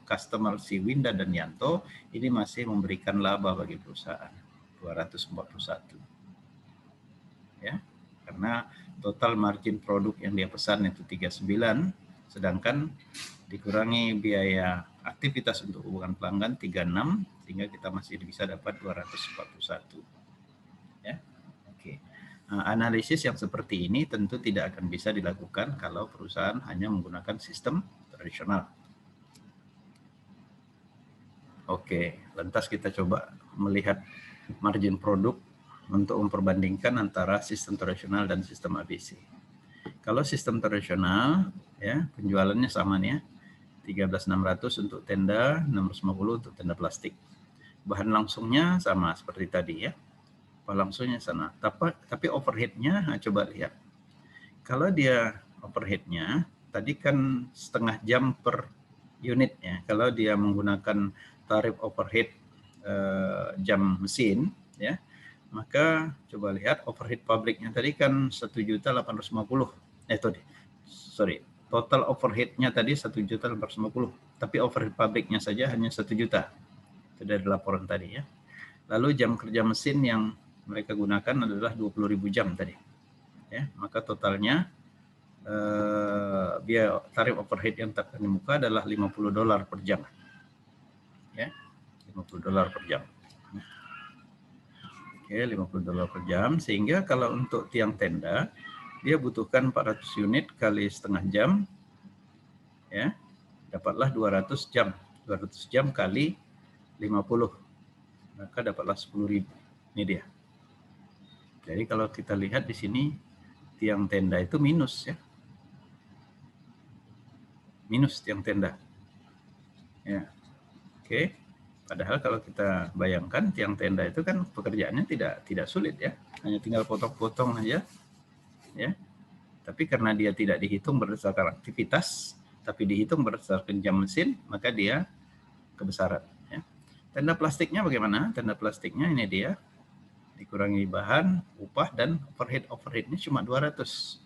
customer si Winda dan Yanto ini masih memberikan laba bagi perusahaan 241. Ya. Karena total margin produk yang dia pesan itu 39, sedangkan dikurangi biaya aktivitas untuk hubungan pelanggan 36, sehingga kita masih bisa dapat 241. Ya. Oke. Nah, analisis yang seperti ini tentu tidak akan bisa dilakukan kalau perusahaan hanya menggunakan sistem tradisional. Oke, lantas kita coba melihat margin produk untuk memperbandingkan antara sistem tradisional dan sistem ABC. Kalau sistem tradisional, ya penjualannya sama nih ya, 13.600 untuk tenda, 650 untuk tenda plastik. Bahan langsungnya sama seperti tadi ya, bahan langsungnya sana. Tapi overheadnya, nah coba lihat. Kalau dia overheadnya, tadi kan setengah jam per unit ya. Kalau dia menggunakan tarif overhead jam mesin, ya, maka coba lihat overhead pabriknya tadi kan 1.850. Total overheadnya tadi 1.850, tapi overhead pabriknya saja hanya 1 juta. Itu dari laporan tadi ya. Lalu jam kerja mesin yang mereka gunakan adalah 20.000 jam tadi. Ya, maka totalnya biaya tarif overhead yang tak di muka adalah $50 per jam. Ya, $50 per jam. Oke, $50 per jam. Sehingga kalau untuk tiang tenda, dia butuhkan 400 unit kali setengah jam, ya, dapatlah 200 jam. 200 jam kali 50, maka dapatlah 10.000. Ini dia. Jadi kalau kita lihat di sini, tiang tenda itu minus ya. Minus tiang tenda. Ya. Oke. Padahal kalau kita bayangkan tiang tenda itu kan pekerjaannya tidak sulit ya. Hanya tinggal potong-potong aja. Ya. Tapi karena dia tidak dihitung berdasarkan aktivitas, tapi dihitung berdasarkan jam mesin, maka dia kebesaran. Ya. Tenda plastiknya bagaimana? Tenda plastiknya ini dia, dikurangi bahan, upah, dan overheadnya cuma 200.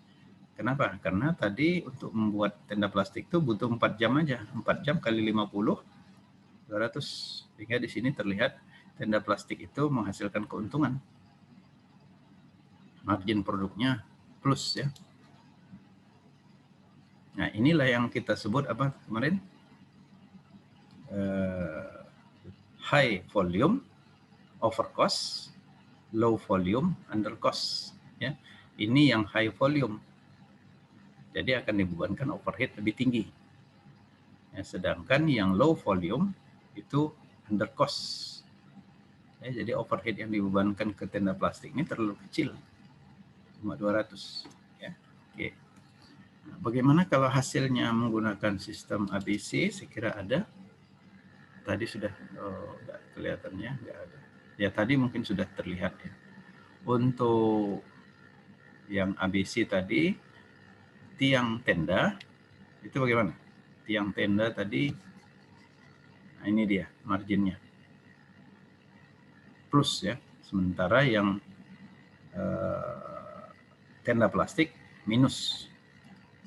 Kenapa? Karena tadi untuk membuat tenda plastik itu butuh 4 jam aja. 4 jam kali 50, 200. Sehingga di sini terlihat tenda plastik itu menghasilkan keuntungan. Margin produknya plus ya. Nah, inilah yang kita sebut apa kemarin? High volume, over cost, low volume, under cost. Ya. Ini yang high volume. Jadi akan dibebankan overhead lebih tinggi. Ya, sedangkan yang low volume itu under cost. Ya, jadi overhead yang dibebankan ke tenda plastik ini terlalu kecil. Cuma 200. Ya. Oke. Nah, bagaimana kalau hasilnya menggunakan sistem ABC? Saya kira ada. Tadi sudah enggak kelihatannya, enggak ada. Ya tadi mungkin sudah terlihat ya. Untuk yang ABC tadi, tiang tenda itu bagaimana? Tiang tenda tadi, nah ini dia marginnya. Plus ya. Sementara yang tenda plastik minus.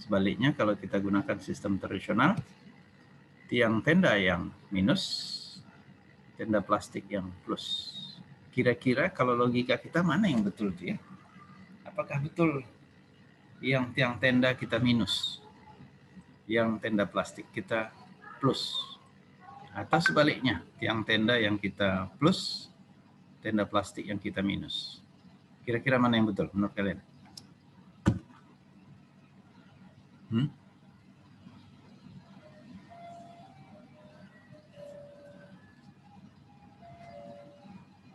Sebaliknya kalau kita gunakan sistem tradisional, tiang tenda yang minus, tenda plastik yang plus. Kira-kira kalau logika kita mana yang betul tuh ya? Apakah betul yang tiang tenda kita minus, yang tenda plastik kita plus? Atau sebaliknya, tiang tenda yang kita plus, tenda plastik yang kita minus? Kira-kira mana yang betul menurut kalian?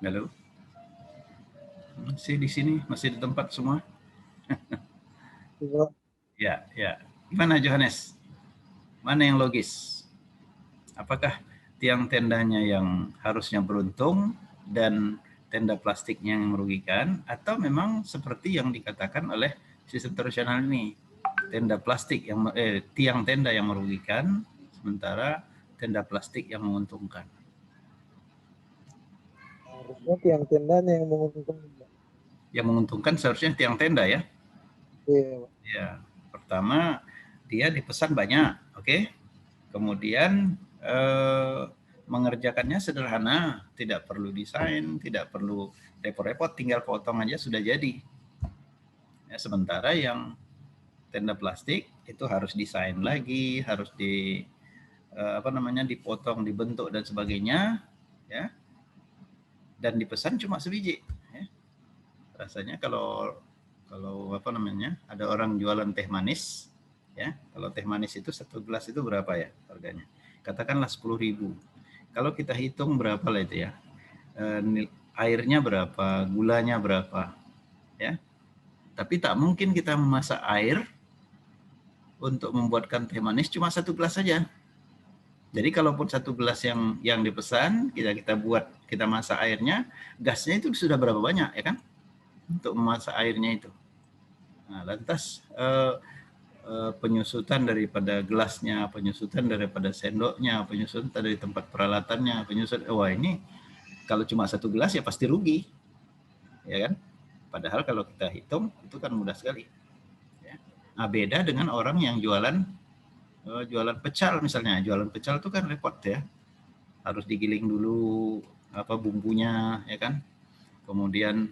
Halo? Masih di sini? Masih di tempat semua? Ya, ya. Gimana Johannes? Mana yang logis? Apakah tiang tendanya yang harusnya beruntung dan tenda plastiknya yang merugikan, atau memang seperti yang dikatakan oleh sistem tradisional ini, tenda plastik yang tiang tenda yang merugikan, sementara tenda plastik yang menguntungkan? Harusnya tiang tendanya yang menguntungkan. Yang menguntungkan seharusnya tiang tenda ya. Iya. Ya, pertama dia dipesan banyak, oke. Kemudian mengerjakannya sederhana, tidak perlu desain, tidak perlu repot-repot, tinggal potong aja sudah jadi. Ya, sementara yang tenda plastik itu harus desain lagi, harus dipotong, dibentuk dan sebagainya, ya. Dan dipesan cuma sebiji. Ya. Rasanya kalau ada orang jualan teh manis, ya. Kalau teh manis itu 1 gelas itu berapa ya harganya? Katakanlah 10.000. Kalau kita hitung berapa lah itu ya, airnya berapa, gulanya berapa, ya. Tapi tak mungkin kita memasak air untuk membuatkan teh manis cuma 1 gelas saja. Jadi kalaupun 1 gelas yang dipesan, kita buat, kita masak airnya, gasnya itu sudah berapa banyak, ya kan? Untuk memasak airnya itu. Nah, lantas penyusutan daripada gelasnya, penyusutan daripada sendoknya, penyusutan dari tempat peralatannya, penyusutan, wah ini kalau cuma 1 gelas ya pasti rugi, ya kan? Padahal kalau kita hitung itu kan mudah sekali. Ya. Nah, beda dengan orang yang jualan pecal misalnya, jualan pecal itu kan repot ya, harus digiling dulu bumbunya, ya kan? Kemudian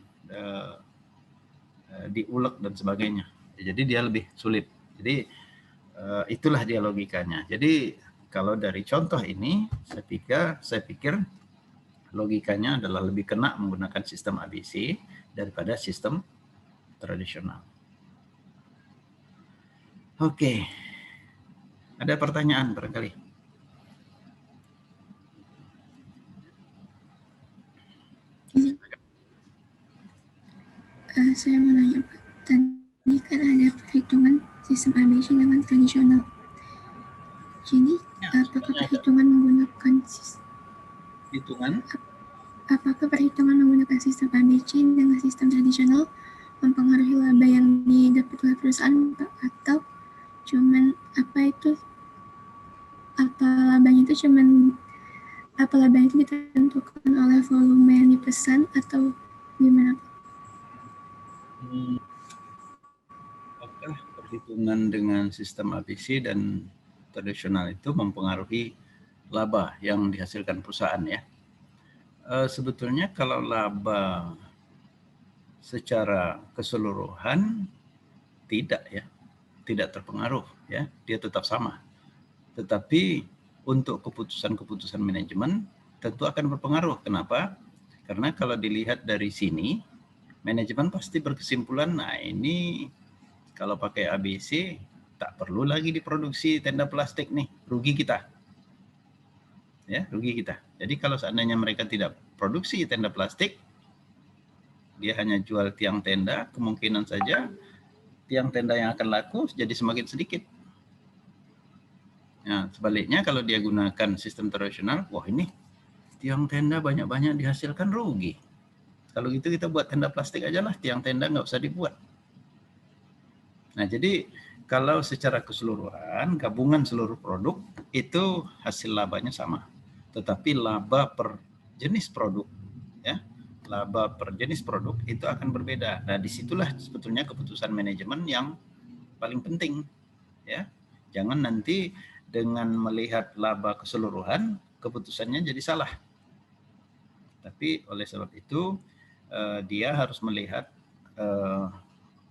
diulek dan sebagainya. Jadi dia lebih sulit. Jadi itulah dia logikanya. Jadi kalau dari contoh ini, saya pikir logikanya adalah lebih kena menggunakan sistem ABC daripada sistem tradisional. Oke, ada pertanyaan barangkali? Saya mau nanya Pak, tadi kan ada perhitungan sistem ABC dengan tradisional. Jadi apakah perhitungan menggunakan sistem ABC dengan sistem tradisional mempengaruhi laba yang didapat oleh perusahaan Pak? Atau cuman apa labanya itu ditentukan oleh volume yang dipesan atau gimana Pak? Apakah perhitungan dengan sistem ABC dan tradisional itu mempengaruhi laba yang dihasilkan perusahaan ya? Sebetulnya kalau laba secara keseluruhan tidak ya, tidak terpengaruh ya, dia tetap sama. Tetapi untuk keputusan-keputusan manajemen tentu akan berpengaruh. Kenapa? Karena kalau dilihat dari sini, manajemen pasti berkesimpulan, nah ini kalau pakai ABC tak perlu lagi diproduksi tenda plastik nih, rugi kita. Ya, rugi kita. Jadi kalau seandainya mereka tidak produksi tenda plastik, dia hanya jual tiang tenda, kemungkinan saja tiang tenda yang akan laku jadi semakin sedikit. Nah, sebaliknya kalau dia gunakan sistem tradisional, wah ini tiang tenda banyak-banyak dihasilkan, rugi. Kalau gitu kita buat tenda plastik aja lah, tiang tenda nggak usah dibuat. Nah, jadi kalau secara keseluruhan, gabungan seluruh produk, itu hasil labanya sama. Tetapi laba per jenis produk, ya, laba per jenis produk itu akan berbeda. Nah, disitulah sebetulnya keputusan manajemen yang paling penting. Ya, jangan nanti dengan melihat laba keseluruhan, keputusannya jadi salah. Tapi oleh sebab itu, dia harus melihat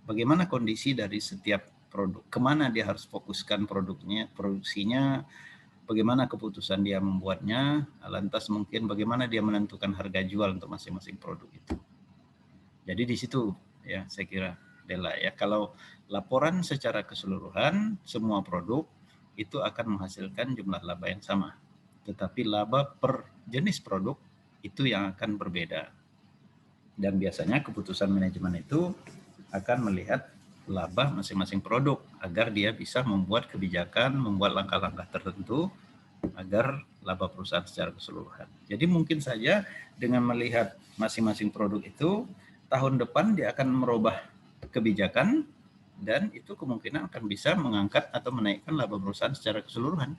bagaimana kondisi dari setiap produk, kemana dia harus fokuskan produksinya, bagaimana keputusan dia membuatnya, lantas mungkin bagaimana dia menentukan harga jual untuk masing-masing produk itu. Jadi di situ ya saya kira Dela ya, kalau laporan secara keseluruhan semua produk itu akan menghasilkan jumlah laba yang sama. Tetapi laba per jenis produk itu yang akan berbeda. Dan biasanya keputusan manajemen itu akan melihat laba masing-masing produk agar dia bisa membuat kebijakan, membuat langkah-langkah tertentu agar laba perusahaan secara keseluruhan. Jadi mungkin saja dengan melihat masing-masing produk itu, tahun depan dia akan merubah kebijakan dan itu kemungkinan akan bisa mengangkat atau menaikkan laba perusahaan secara keseluruhan.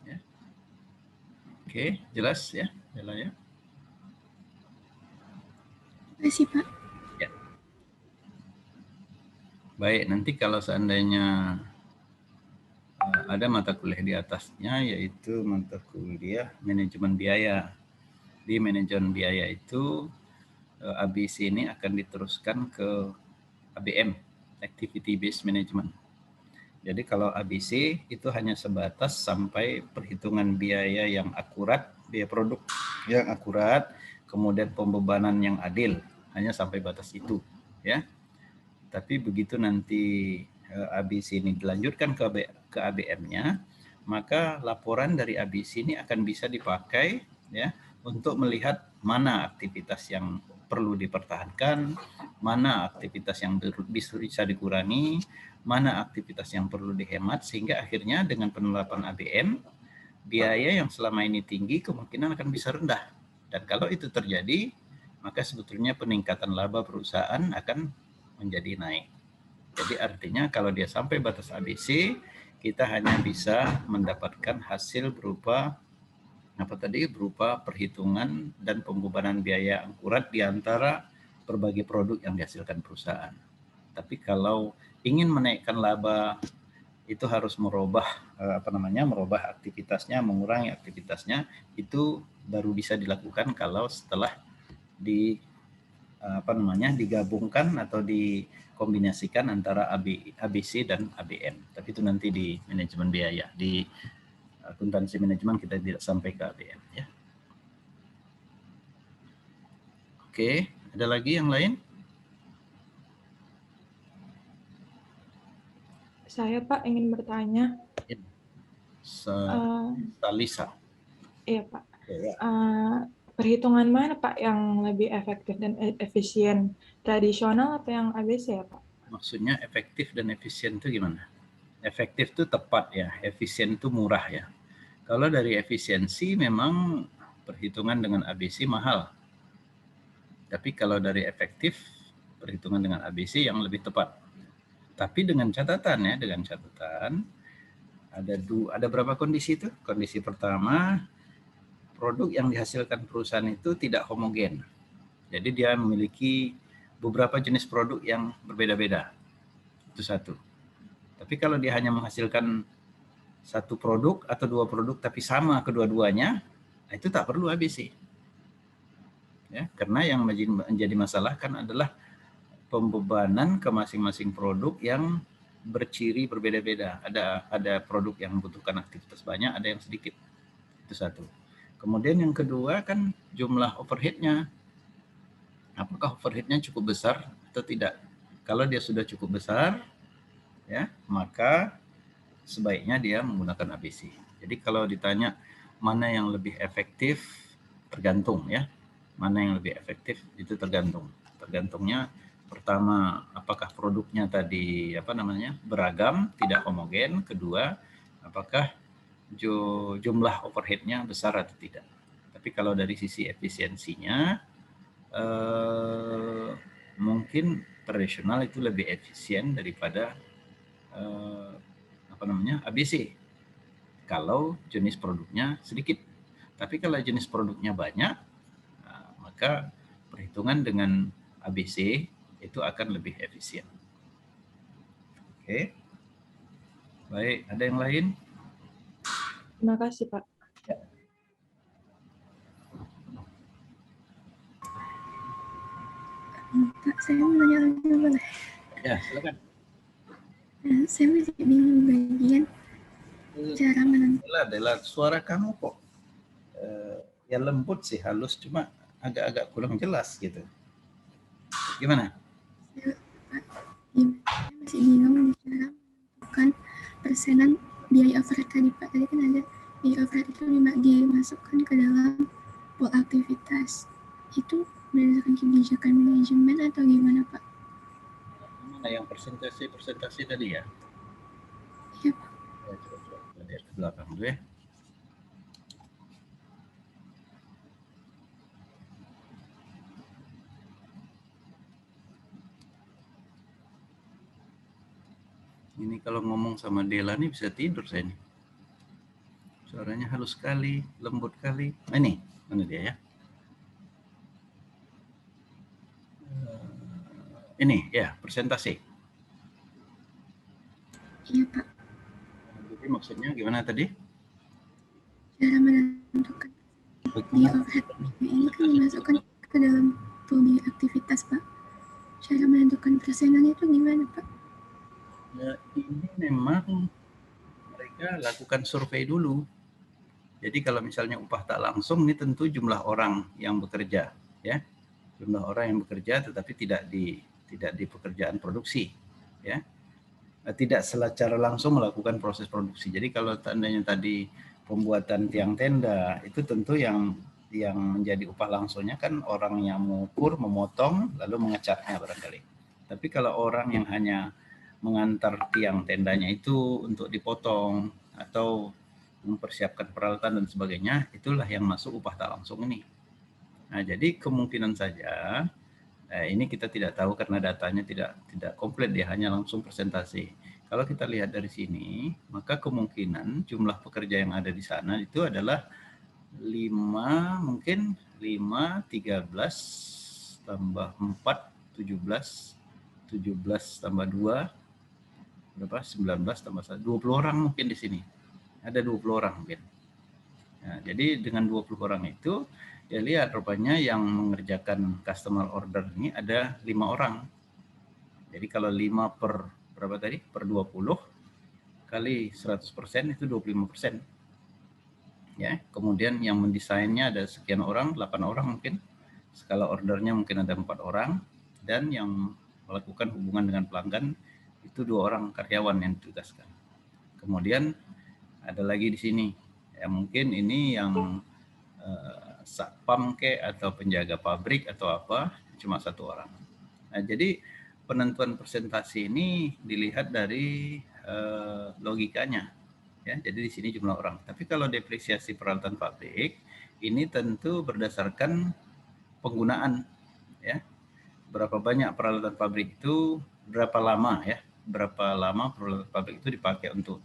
Ya. Oke, jelas ya, Dela ya. Terima kasih Pak. Ya. Baik, nanti kalau seandainya ada mata kuliah di atasnya, yaitu mata kuliah manajemen biaya. Di manajemen biaya itu ABC ini akan diteruskan ke ABM, Activity Based Management. Jadi kalau ABC itu hanya sebatas sampai perhitungan biaya yang akurat, biaya produk yang akurat, kemudian pembebanan yang adil, hanya sampai batas itu, ya. Tapi begitu nanti ABC ini dilanjutkan ke ABM-nya, maka laporan dari ABC ini akan bisa dipakai ya untuk melihat mana aktivitas yang perlu dipertahankan, mana aktivitas yang bisa dikurangi, mana aktivitas yang perlu dihemat, sehingga akhirnya dengan penerapan ABM, biaya yang selama ini tinggi kemungkinan akan bisa rendah. Dan kalau itu terjadi, maka sebetulnya peningkatan laba perusahaan akan menjadi naik. Jadi artinya kalau dia sampai batas ABC, kita hanya bisa mendapatkan hasil berupa berupa perhitungan dan pembebanan biaya akurat di antara berbagai produk yang dihasilkan perusahaan. Tapi kalau ingin menaikkan laba, itu harus merubah merubah aktivitasnya, mengurangi aktivitasnya, itu baru bisa dilakukan kalau setelah digabungkan atau dikombinasikan antara ABC dan ABM. Tapi itu nanti di manajemen biaya, di akuntansi manajemen kita tidak sampai ke ABM ya. Oke, ada lagi yang lain? Saya Pak ingin bertanya. Salisa. Iya Pak. Ya. Perhitungan mana Pak yang lebih efektif dan efisien? Tradisional atau yang ABC ya Pak? Maksudnya efektif dan efisien itu gimana? Efektif itu tepat ya, efisien itu murah ya. Kalau dari efisiensi memang perhitungan dengan ABC mahal. Tapi kalau dari efektif, perhitungan dengan ABC yang lebih tepat. Tapi dengan catatan ada berapa kondisi itu? Kondisi pertama, produk yang dihasilkan perusahaan itu tidak homogen. Jadi dia memiliki beberapa jenis produk yang berbeda-beda. Itu satu. Tapi kalau dia hanya menghasilkan satu produk atau dua produk tapi sama kedua-duanya, itu tak perlu ABC. Ya, karena yang menjadi masalah kan adalah pembebanan ke masing-masing produk yang berciri berbeda-beda. Ada produk yang membutuhkan aktivitas banyak, ada yang sedikit. Itu satu. Kemudian yang kedua kan jumlah overhead-nya. Apakah overhead-nya cukup besar atau tidak? Kalau dia sudah cukup besar, ya, maka sebaiknya dia menggunakan ABC. Jadi kalau ditanya mana yang lebih efektif, tergantung ya. Mana yang lebih efektif itu tergantung. Tergantungnya pertama, apakah produknya tadi beragam, tidak homogen. Kedua, apakah jumlah overhead-nya besar atau tidak. Tapi kalau dari sisi efisiensinya, mungkin tradisional itu lebih efisien daripada ABC. Kalau jenis produknya sedikit. Tapi kalau jenis produknya banyak, maka perhitungan dengan ABC itu akan lebih efisien. Oke. Baik, ada yang lain? Terima kasih Pak. Pak, saya mau nanya lagi boleh? Ya, silakan. Saya masih bingung bagian cara menentukan. Adalah suara kamu kok ya lembut sih, halus, cuma agak-agak kurang jelas gitu. Gimana? Saya masih bingung cara menentukan persenan biaya overhead tadi Pak. Tadi kan ada biaya overhead itu dimasukkan ke dalam pool aktivitas. Itu berdasarkan kebijakan manajemen atau gimana Pak? Mana yang presentasi tadi ya? Iya Pak. Ya, coba lihat ke belakang dulu ya. Ini kalau ngomong sama Dela nih bisa tidur saya nih. Suaranya halus sekali, lembut sekali. Nah, ini, mana dia ya? Ini ya, presentasi. Iya Pak. Jadi maksudnya gimana tadi? Cara menentukan biaya overhead ini kan dimasukkan ke dalam pool biaya aktivitas Pak. Cara menentukan persenannya itu gimana Pak? Ya, ini memang mereka lakukan survei dulu. Jadi kalau misalnya upah tak langsung, ini tentu jumlah orang yang bekerja, ya, jumlah orang yang bekerja, tetapi tidak di pekerjaan produksi, ya. tidak secara langsung melakukan proses produksi. Jadi kalau tandanya tadi pembuatan tiang tenda itu tentu yang menjadi upah langsungnya kan orang yang mengukur, memotong, lalu mengecatnya barangkali. Tapi kalau orang yang hanya mengantar tiang tendanya itu untuk dipotong atau mempersiapkan peralatan dan sebagainya, itulah yang masuk upah tak langsung ini. Nah, jadi kemungkinan saja ini kita tidak tahu karena datanya tidak komplit, dia hanya langsung presentasi. Kalau kita lihat dari sini, maka kemungkinan jumlah pekerja yang ada di sana itu adalah 5, mungkin 5, 13, tambah 4, 17, 17 tambah 2, berapa? 19 tambah 1, 20 orang mungkin di sini. Ada 20 orang mungkin. Nah, jadi dengan 20 orang itu, ya lihat rupanya yang mengerjakan customer order ini ada 5 orang. Jadi kalau 5 per berapa tadi? Per 20 kali 100% itu 25%. Ya, kemudian yang mendesainnya ada sekian orang, 8 orang mungkin. Skala ordernya mungkin ada 4 orang, dan yang melakukan hubungan dengan pelanggan itu 2 orang karyawan yang ditugaskan. Kemudian ada lagi di sini, ya mungkin ini yang satpam atau penjaga pabrik atau apa, cuma 1 orang. Nah, jadi penentuan presentasi ini dilihat dari logikanya, ya. Jadi di sini jumlah orang. Tapi kalau depresiasi peralatan pabrik ini tentu berdasarkan penggunaan, ya. Berapa banyak peralatan pabrik itu, berapa lama, ya. Berapa lama peralatan pabrik itu dipakai untuk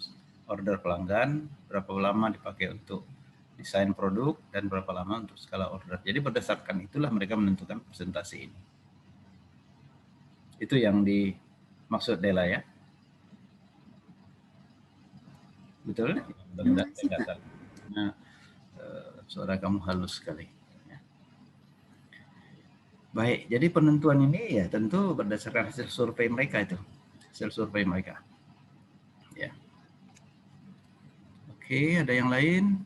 order pelanggan, berapa lama dipakai untuk desain produk, dan berapa lama untuk skala order. Jadi berdasarkan itulah mereka menentukan presentasi ini. Itu yang dimaksud Dela, ya. Betul? Nah, suara kamu halus sekali. Ya. Baik, jadi penentuan ini ya tentu berdasarkan hasil survei mereka itu. Hasil survei mereka. Ya. Oke, ada yang lain?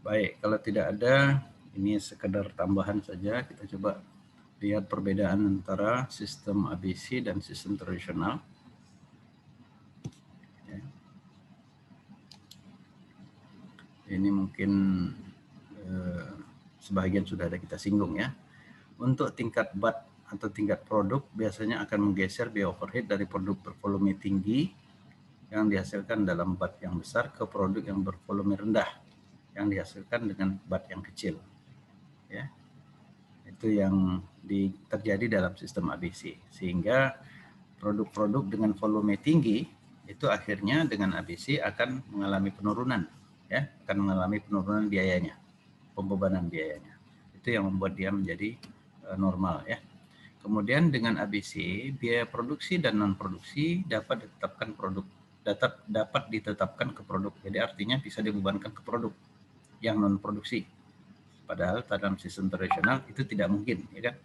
Baik, kalau tidak ada, ini sekedar tambahan saja. Kita coba lihat perbedaan antara sistem ABC dan sistem tradisional. Ya. Ini mungkin sebagian sudah ada kita singgung, ya. Untuk tingkat BAT atau tingkat produk biasanya akan menggeser biaya overhead dari produk bervolume tinggi yang dihasilkan dalam BAT yang besar ke produk yang bervolume rendah yang dihasilkan dengan BAT yang kecil, ya. Itu yang terjadi dalam sistem ABC, sehingga produk-produk dengan volume tinggi itu akhirnya dengan ABC akan mengalami penurunan, ya, akan mengalami penurunan biayanya, pembebanan biayanya. Itu yang membuat dia menjadi normal, ya. Kemudian dengan ABC, biaya produksi dan non produksi dapat ditetapkan ke produk. Jadi artinya bisa dibebankan ke produk yang non produksi. Padahal dalam sistem tradisional itu tidak mungkin, ya kan?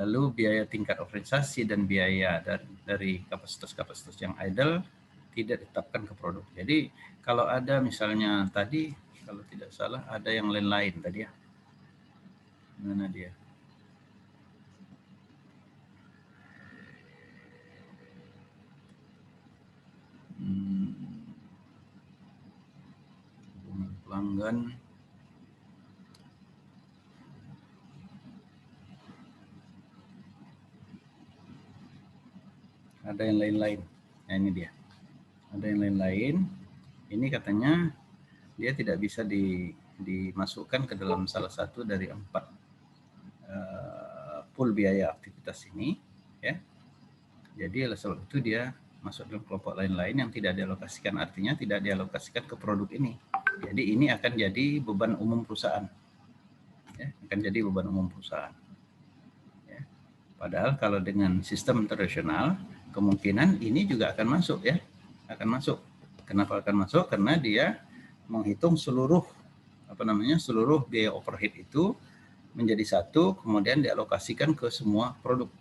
Lalu biaya tingkat organisasi dan biaya dari kapasitas-kapasitas yang idle tidak ditetapkan ke produk. Jadi kalau ada misalnya tadi, kalau tidak salah ada yang lain-lain tadi, ya. Mana dia? Pelanggan. Ada yang lain-lain. Nah, ini dia. Ada yang lain-lain. Ini katanya dia tidak bisa dimasukkan ke dalam salah satu dari 4 pool biaya aktivitas ini, ya. Jadi oleh sebab itu dia masuk dalam kelompok lain-lain yang tidak dialokasikan, artinya tidak dialokasikan ke produk ini. Jadi ini akan jadi beban umum perusahaan, ya, akan jadi beban umum perusahaan. Ya. Padahal kalau dengan sistem tradisional kemungkinan ini juga akan masuk, ya, akan masuk. Kenapa akan masuk? Karena dia menghitung seluruh biaya overhead itu menjadi satu, kemudian dialokasikan ke semua produk.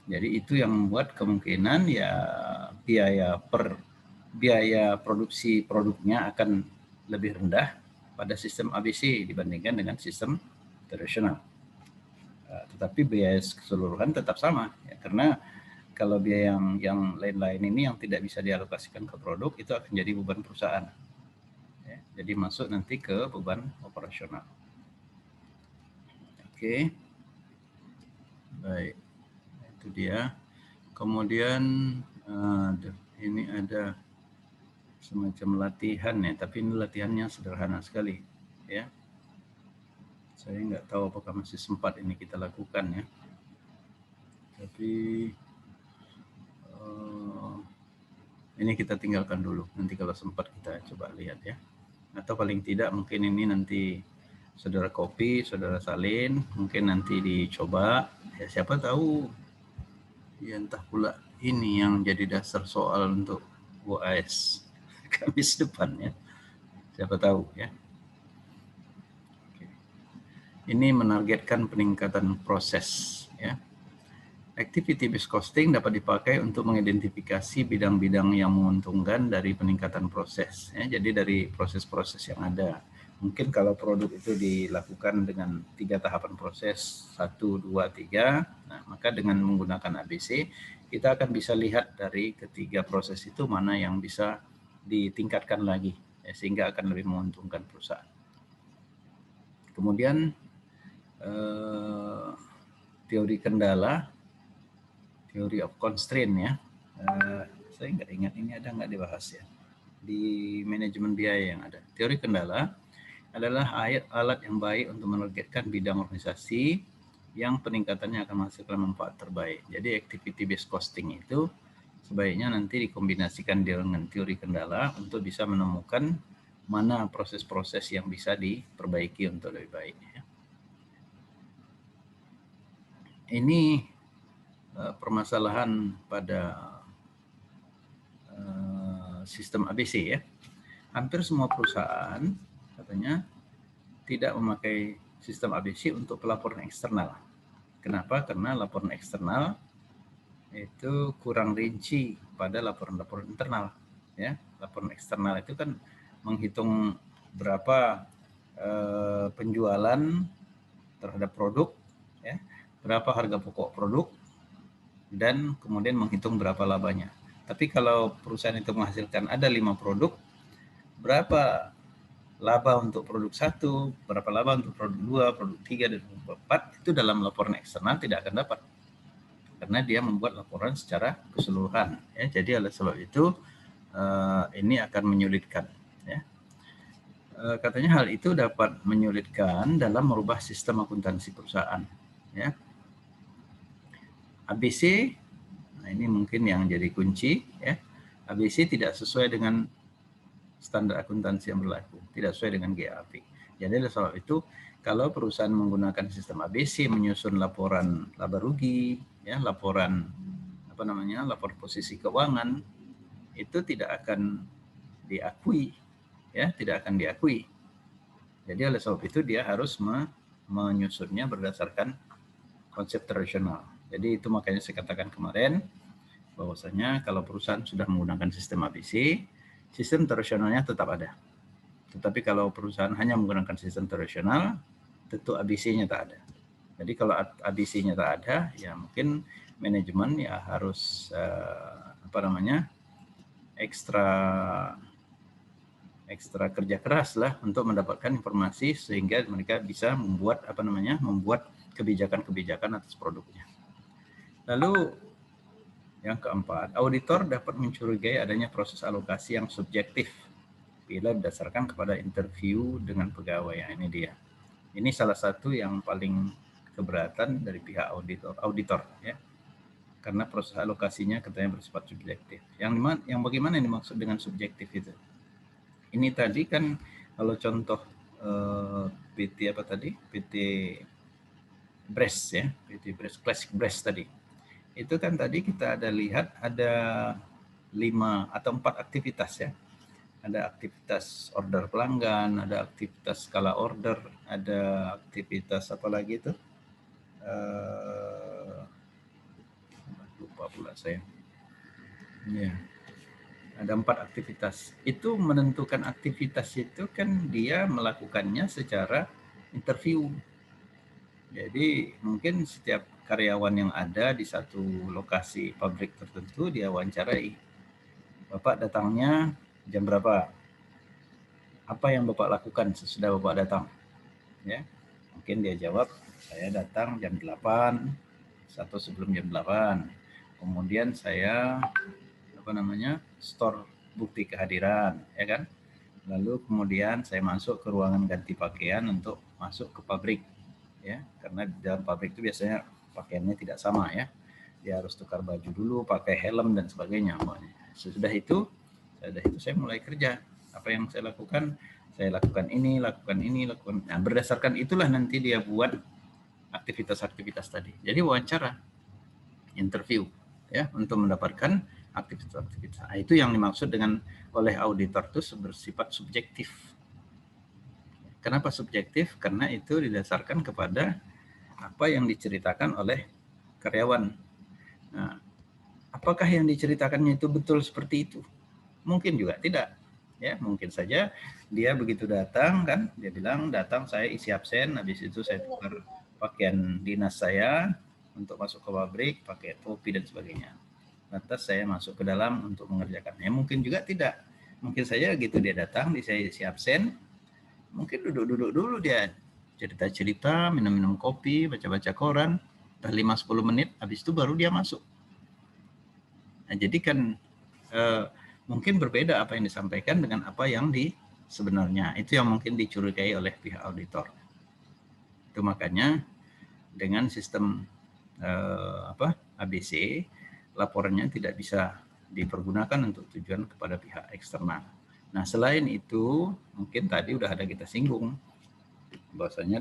Jadi itu yang membuat kemungkinan ya biaya produksi produknya akan lebih rendah pada sistem ABC dibandingkan dengan sistem tradisional. Tetapi biaya keseluruhan tetap sama ya, karena kalau biaya yang lain-lain ini yang tidak bisa dialokasikan ke produk itu akan jadi beban perusahaan. Ya, jadi masuk nanti ke beban operasional. Oke. Baik. Itu dia. Kemudian ini ada semacam latihan ya, tapi ini latihannya sederhana sekali ya. Saya nggak tahu apakah masih sempat ini kita lakukan ya. Tapi ini kita tinggalkan dulu. Nanti kalau sempat kita coba lihat ya. Atau paling tidak mungkin ini nanti saudara copy, saudara salin, mungkin nanti dicoba. Ya siapa tahu ya entah pula ini yang jadi dasar soal untuk UAS Kamis depan ya. Siapa tahu ya. Oke. Ini menargetkan peningkatan proses ya. Activity based costing dapat dipakai untuk mengidentifikasi bidang-bidang yang menguntungkan dari peningkatan proses. Ya. Jadi dari proses-proses yang ada. Mungkin kalau produk itu dilakukan dengan 3 tahapan proses, 1, 2, 3, nah, maka dengan menggunakan ABC, kita akan bisa lihat dari ketiga proses itu mana yang bisa ditingkatkan lagi, ya, sehingga akan lebih menguntungkan perusahaan. Kemudian teori kendala, theory of constraint ya. Saya nggak ingat ini ada nggak dibahas ya di manajemen biaya yang ada. Teori kendala adalah alat yang baik untuk menargetkan bidang organisasi yang peningkatannya akan menghasilkan manfaat terbaik. Jadi activity based costing itu sebaiknya nanti dikombinasikan dengan teori kendala untuk bisa menemukan mana proses-proses yang bisa diperbaiki untuk lebih baik. Ya. Ini permasalahan pada sistem ABC ya. Hampir semua perusahaan katanya tidak memakai sistem ABC untuk pelaporan eksternal. Kenapa? Karena laporan eksternal itu kurang rinci pada laporan-laporan internal. Ya, laporan eksternal itu kan menghitung berapa penjualan terhadap produk, ya, berapa harga pokok produk, dan kemudian menghitung berapa labanya. Tapi kalau perusahaan itu menghasilkan ada 5 produk, berapa laba untuk produk 1, berapa laba untuk produk 2, produk 3, dan produk 4, itu dalam laporan eksternal tidak akan dapat. Karena dia membuat laporan secara keseluruhan. Ya. Jadi oleh sebab itu ini akan menyulitkan. Ya. Katanya hal itu dapat menyulitkan dalam merubah sistem akuntansi perusahaan. Ya. ABC, nah ini mungkin yang jadi kunci. Ya. ABC tidak sesuai dengan standar akuntansi yang berlaku, tidak sesuai dengan GAAP. Jadi oleh sebab itu, kalau perusahaan menggunakan sistem ABC menyusun laporan laba rugi, ya, laporan lapor posisi keuangan, itu tidak akan diakui, ya, tidak akan diakui. Jadi oleh sebab itu dia harus menyusunnya berdasarkan konsep tradisional. Jadi itu makanya saya katakan kemarin bahwasanya kalau perusahaan sudah menggunakan sistem ABC, sistem tradisionalnya tetap ada. Tetapi kalau perusahaan hanya menggunakan sistem tradisional, tentu ABC-nya tak ada. Jadi kalau ABC-nya tak ada, ya mungkin manajemen ya harus ekstra kerja keras lah untuk mendapatkan informasi sehingga mereka bisa membuat kebijakan-kebijakan atas produknya. Lalu yang keempat, auditor dapat mencurigai adanya proses alokasi yang subjektif bila berdasarkan kepada interview dengan pegawai. Yang ini dia. Ini salah satu yang paling keberatan dari pihak auditor ya. Karena proses alokasinya katanya bersifat subjektif. Yang bagaimana ini maksud dengan subjektif itu? Ini tadi kan kalau contoh PT apa tadi? PT Brest ya, PT Brest Classic Brest tadi. Itu kan tadi kita ada lihat ada 5 atau 4 aktivitas ya. Ada aktivitas order pelanggan, ada aktivitas skala order, ada aktivitas apa lagi itu? lupa pula saya. Ya. Ada 4 aktivitas. Itu menentukan aktivitas itu kan dia melakukannya secara interview. Jadi mungkin setiap karyawan yang ada di satu lokasi pabrik tertentu dia wawancarai. Bapak datangnya jam berapa? Apa yang Bapak lakukan sesudah Bapak datang? Ya. Mungkin dia jawab, saya datang jam 8 atau sebelum jam 8. Kemudian saya store bukti kehadiran, ya kan? Lalu kemudian saya masuk ke ruangan ganti pakaian untuk masuk ke pabrik, ya. Karena di dalam pabrik itu biasanya pakaiannya tidak sama, ya. Dia harus tukar baju dulu, pakai helm dan sebagainya. Sesudah itu saya mulai kerja. Apa yang saya lakukan? Saya lakukan ini. Nah, berdasarkan itulah nanti dia buat aktivitas-aktivitas tadi. Jadi wawancara, interview, ya, untuk mendapatkan aktivitas-aktivitas. Nah, itu yang dimaksud dengan oleh auditor itu bersifat subjektif. Kenapa subjektif? Karena itu didasarkan kepada apa yang diceritakan oleh karyawan. Nah, apakah yang diceritakannya itu betul seperti itu? Mungkin juga tidak. Ya, mungkin saja dia begitu datang kan, dia bilang datang saya isi absen, habis itu saya tukar pakaian dinas saya untuk masuk ke pabrik, pakai topi dan sebagainya. Lantas saya masuk ke dalam untuk mengerjakannya. Mungkin juga tidak. Mungkin saja gitu dia datang, saya isi absen, mungkin duduk-duduk dulu dia cerita-cerita, minum-minum kopi, baca-baca koran, 5-10 menit, habis itu baru dia masuk. Nah, jadi kan mungkin berbeda apa yang disampaikan dengan apa yang sebenarnya. Itu yang mungkin dicurigai oleh pihak auditor. Itu makanya dengan sistem ABC, laporannya tidak bisa dipergunakan untuk tujuan kepada pihak eksternal. Nah, selain itu, mungkin tadi udah ada kita singgung, bahwasanya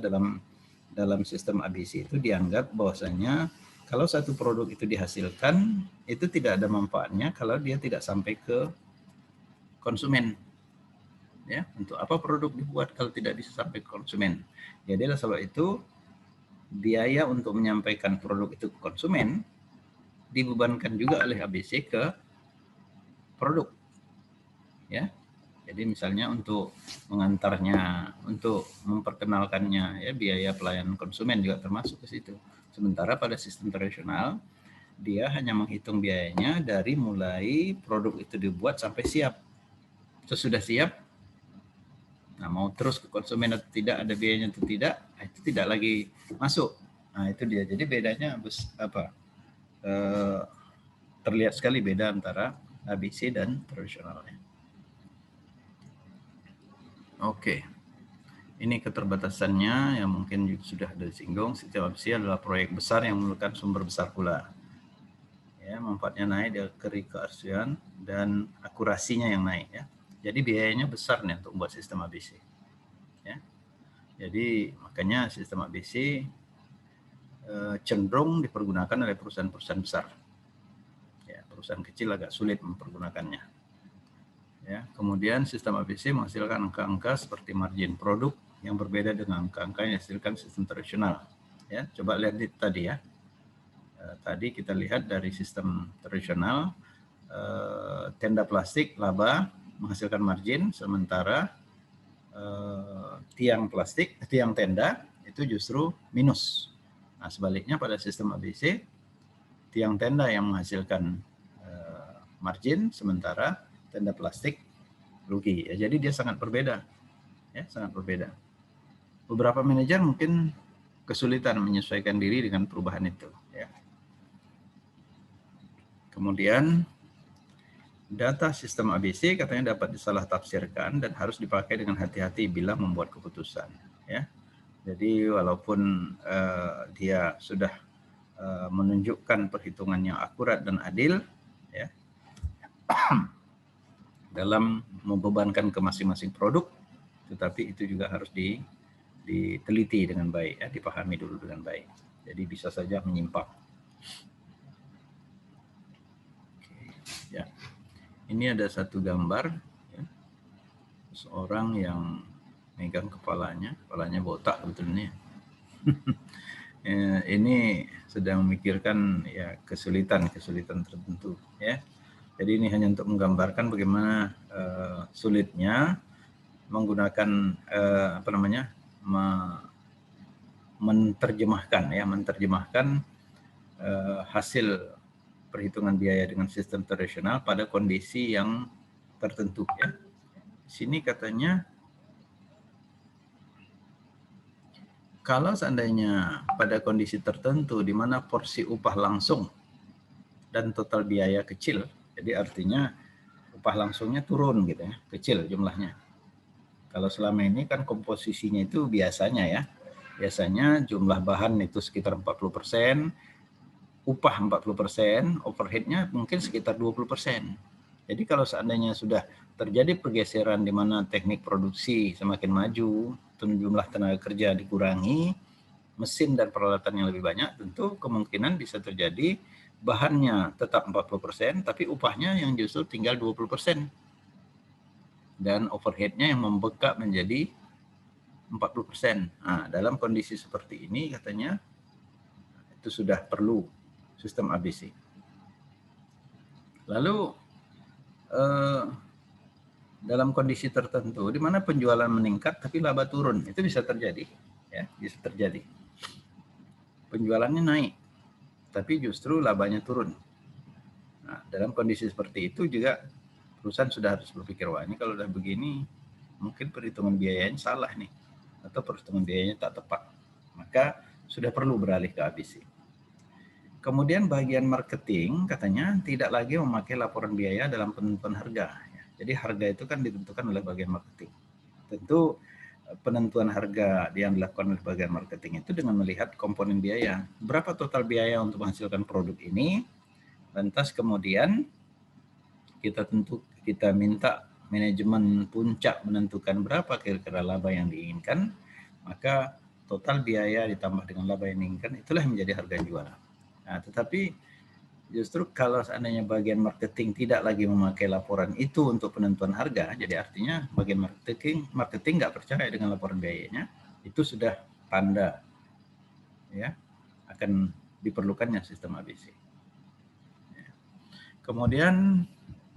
dalam sistem ABC itu dianggap bahwasanya kalau satu produk itu dihasilkan, itu tidak ada manfaatnya kalau dia tidak sampai ke konsumen. Ya, untuk apa produk dibuat kalau tidak bisa sampai ke konsumen? Jadi oleh sebab itu, biaya untuk menyampaikan produk itu ke konsumen dibebankan juga oleh ABC ke produk. Ya. Jadi misalnya untuk mengantarnya, untuk memperkenalkannya, ya biaya pelayanan konsumen juga termasuk ke situ. Sementara pada sistem tradisional, dia hanya menghitung biayanya dari mulai produk itu dibuat sampai siap. Sesudah siap, nah mau terus ke konsumen atau tidak, ada biayanya atau tidak, itu tidak lagi masuk. Nah itu dia. Jadi bedanya terlihat sekali beda antara ABC dan tradisionalnya. Oke. Ini keterbatasannya yang mungkin sudah disinggung. Sistem ABC adalah proyek besar yang memerlukan sumber besar pula. Ya, manfaatnya naik dari keakurasian dan akurasinya yang naik. Ya. Jadi biayanya besar nih untuk membuat sistem ABC. Ya. Jadi makanya sistem ABC cenderung dipergunakan oleh perusahaan-perusahaan besar. Ya, perusahaan kecil agak sulit mempergunakannya. Ya, kemudian sistem ABC menghasilkan angka-angka seperti margin produk yang berbeda dengan angka-angka yang dihasilkan sistem tradisional. Ya, coba lihat tadi ya. Tadi kita lihat dari sistem tradisional, tenda plastik laba menghasilkan margin, sementara tiang tenda itu justru minus. Nah, sebaliknya pada sistem ABC, tiang tenda yang menghasilkan margin, sementara tenda plastik rugi. Ya, jadi dia sangat berbeda. Ya, sangat berbeda. Beberapa manajer mungkin kesulitan menyesuaikan diri dengan perubahan itu. Ya. Kemudian data sistem ABC katanya dapat disalah tafsirkan dan harus dipakai dengan hati-hati bila membuat keputusan. Ya. Jadi walaupun dia sudah menunjukkan perhitungan yang akurat dan adil, ya, dalam membebankan ke masing-masing produk, tetapi itu juga harus diteliti dengan baik, ya, dipahami dulu dengan baik. Jadi bisa saja menyimpang. Oke, ya. Ini ada satu gambar, ya, seorang yang megang kepalanya botak sebetulnya. ini sedang memikirkan ya kesulitan tertentu ya. Jadi ini hanya untuk menggambarkan bagaimana sulitnya menggunakan menerjemahkan hasil perhitungan biaya dengan sistem tradisional pada kondisi yang tertentu ya. Di sini katanya kalau seandainya pada kondisi tertentu di mana porsi upah langsung dan total biaya kecil, jadi artinya upah langsungnya turun gitu ya, kecil jumlahnya. Kalau selama ini kan komposisinya itu biasanya jumlah bahan itu sekitar 40%, upah 40%, overhead-nya mungkin sekitar 20%. Jadi kalau seandainya sudah terjadi pergeseran di mana teknik produksi semakin maju, jumlah tenaga kerja dikurangi, mesin dan peralatan yang lebih banyak, tentu kemungkinan bisa terjadi bahannya tetap 40%, tapi upahnya yang justru tinggal 20%. Dan overhead-nya yang membengkak menjadi 40%. Nah, dalam kondisi seperti ini katanya itu sudah perlu sistem ABC. Lalu dalam kondisi tertentu di mana penjualan meningkat tapi laba turun, itu bisa terjadi ya, bisa terjadi. Penjualannya naik tapi justru labanya turun. Nah, dalam kondisi seperti itu juga perusahaan sudah harus berpikir, wah ini kalau udah begini mungkin perhitungan biayanya salah nih, atau perhitungan biayanya tak tepat. Maka sudah perlu beralih ke ABC. Kemudian bagian marketing katanya tidak lagi memakai laporan biaya dalam penentuan harga. Jadi harga itu kan ditentukan oleh bagian marketing. Tentu penentuan harga yang dilakukan oleh bagian marketing itu dengan melihat komponen biaya. Berapa total biaya untuk menghasilkan produk ini. Lantas kemudian kita minta manajemen puncak menentukan berapa kira-kira laba yang diinginkan. Maka total biaya ditambah dengan laba yang diinginkan, itulah yang menjadi harga jual. Nah, tetapi justru kalau seandainya bagian marketing tidak lagi memakai laporan itu untuk penentuan harga, jadi artinya bagian marketing nggak percaya dengan laporan biayanya, itu sudah tanda ya akan diperlukannya sistem ABC. Kemudian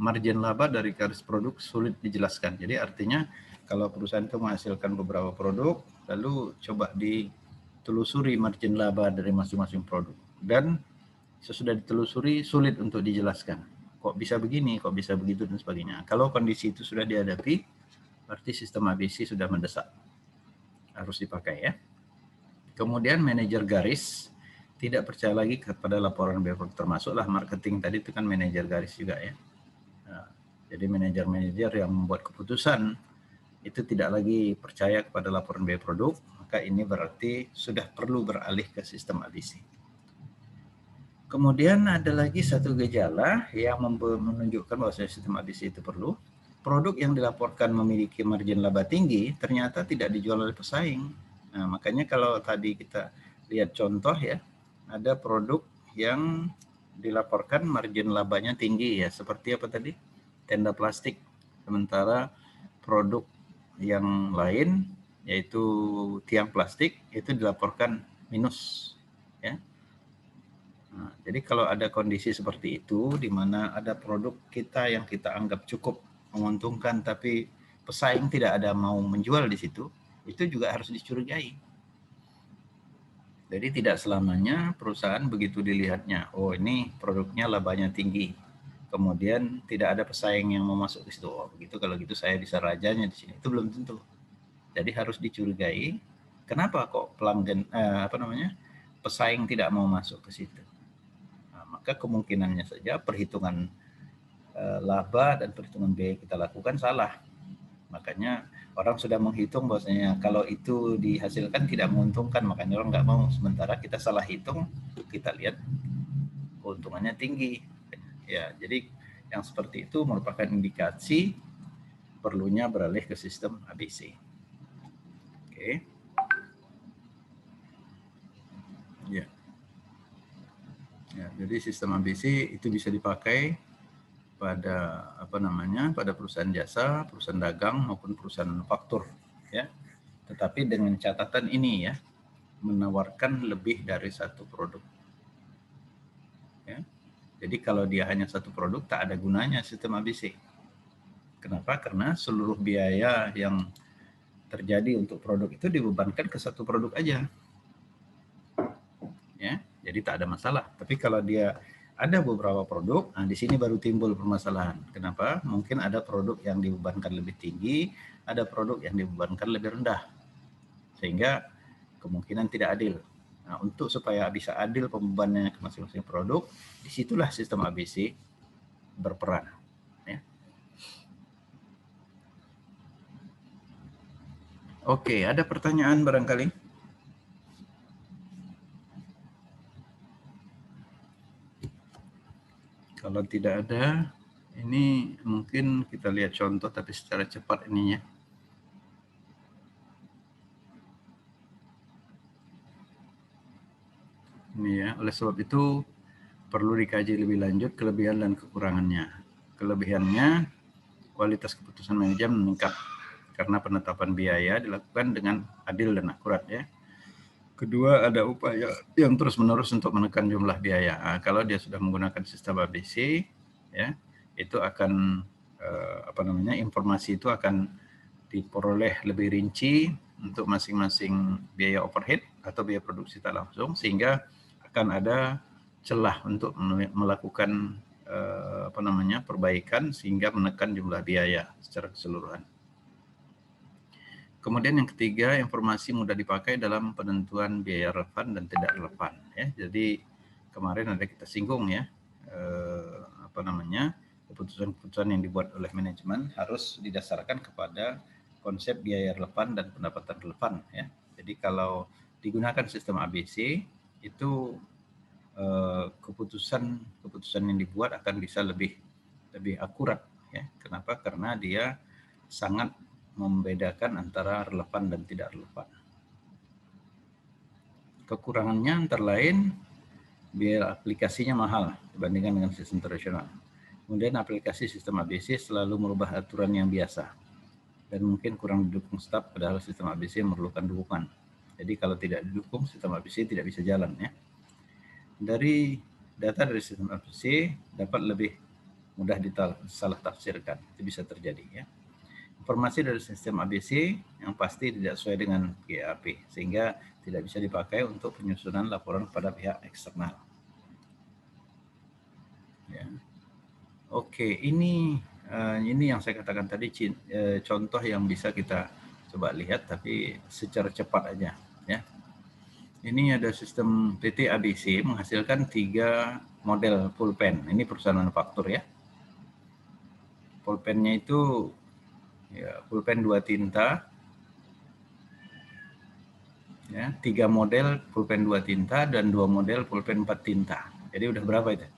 margin laba dari garis produk sulit dijelaskan. Jadi artinya kalau perusahaan itu menghasilkan beberapa produk, lalu coba ditelusuri margin laba dari masing-masing produk. Dan sesudah ditelusuri sulit untuk dijelaskan. Kok bisa begini, kok bisa begitu, dan sebagainya. Kalau kondisi itu sudah dihadapi, berarti sistem ABC sudah mendesak. Harus dipakai ya. Kemudian manajer garis tidak percaya lagi kepada laporan biaya produk, termasuklah marketing tadi itu kan manajer garis juga ya. Nah, jadi manajer-manajer yang membuat keputusan itu tidak lagi percaya kepada laporan biaya produk, maka ini berarti sudah perlu beralih ke sistem ABC. Kemudian ada lagi satu gejala yang menunjukkan bahwa sistem ABC itu perlu. Produk yang dilaporkan memiliki margin laba tinggi ternyata tidak dijual oleh pesaing. Nah, makanya kalau tadi kita lihat contoh ya, ada produk yang dilaporkan margin labanya tinggi ya, seperti apa tadi? Tenda plastik. Sementara produk yang lain yaitu tiang plastik itu dilaporkan minus ya. Nah, jadi kalau ada kondisi seperti itu di mana ada produk kita yang kita anggap cukup menguntungkan tapi pesaing tidak ada mau menjual di situ, itu juga harus dicurigai. Jadi tidak selamanya perusahaan begitu dilihatnya, oh ini produknya labanya tinggi, kemudian tidak ada pesaing yang mau masuk ke situ. Oh begitu, kalau gitu saya bisa rajanya di sini. Itu belum tentu. Jadi harus dicurigai. Kenapa kok pelanggan pesaing tidak mau masuk ke situ? Nah, maka kemungkinannya saja perhitungan laba dan perhitungan biaya kita lakukan salah. Makanya orang sudah menghitung bahwasanya kalau itu dihasilkan tidak menguntungkan, makanya orang nggak mau. Sementara kita salah hitung, kita lihat keuntungannya tinggi. Ya, jadi yang seperti itu merupakan indikasi perlunya beralih ke sistem ABC. Oke. Ya. Ya, jadi sistem ABC itu bisa dipakai pada pada perusahaan jasa, perusahaan dagang maupun perusahaan manufaktur ya. Tetapi dengan catatan ini ya. menawarkan lebih dari satu produk. Ya. Jadi kalau dia hanya satu produk, tak ada gunanya sistem ABC. Kenapa? Karena seluruh biaya yang terjadi untuk produk itu dibebankan ke satu produk aja. Ya, jadi tak ada masalah. Tapi kalau dia ada beberapa produk, nah di sini baru timbul permasalahan. Kenapa? Mungkin ada produk yang dibebankan lebih tinggi, ada produk yang dibebankan lebih rendah. Sehingga kemungkinan tidak adil. Nah, untuk supaya bisa adil pembebanannya ke masing-masing produk, disitulah sistem ABC berperan. Ya. Oke, ada pertanyaan barangkali? Kalau tidak ada, ini mungkin kita lihat contoh tapi secara cepat ininya. Ini ya, oleh sebab itu perlu dikaji lebih lanjut kelebihan dan kekurangannya. Kelebihannya, kualitas keputusan manajemen meningkat karena penetapan biaya dilakukan dengan adil dan akurat ya. Kedua, ada upaya yang terus-menerus untuk menekan jumlah biaya. Nah, kalau dia sudah menggunakan sistem ABC, ya, itu akan informasi itu akan diperoleh lebih rinci untuk masing-masing biaya overhead atau biaya produksi tak langsung, sehingga akan ada celah untuk melakukan perbaikan sehingga menekan jumlah biaya secara keseluruhan. Kemudian yang ketiga, informasi mudah dipakai dalam penentuan biaya relevan dan tidak relevan. Ya, jadi kemarin ada kita singgung ya, keputusan-keputusan yang dibuat oleh manajemen harus didasarkan kepada konsep biaya relevan dan pendapatan relevan. Ya, jadi kalau digunakan sistem ABC itu keputusan yang dibuat akan bisa lebih akurat. Ya, kenapa? Karena dia sangat membedakan antara relevan dan tidak relevan. Kekurangannya antara lain biaya aplikasinya mahal dibandingkan dengan sistem tradisional. Kemudian aplikasi sistem ABC selalu merubah aturan yang biasa dan mungkin kurang didukung staf, padahal sistem ABC memerlukan dukungan. Jadi kalau tidak didukung, sistem ABC tidak bisa jalan ya. Dari data dari sistem ABC dapat lebih mudah disalah tafsirkan, itu bisa terjadi ya. Informasi dari sistem ABC yang pasti tidak sesuai dengan GAP, sehingga tidak bisa dipakai untuk penyusunan laporan pada pihak eksternal. Ya. Oke, ini yang saya katakan tadi contoh yang bisa kita coba lihat, tapi secara cepat aja. Ya. Ini ada sistem PT ABC menghasilkan 3 model pulpen. Ini perusahaan manufaktur ya. Pulpennya itu ya, pulpen 2 tinta, ya, 3 model pulpen 2 tinta dan 2 model pulpen 4 tinta. Jadi udah berapa itu?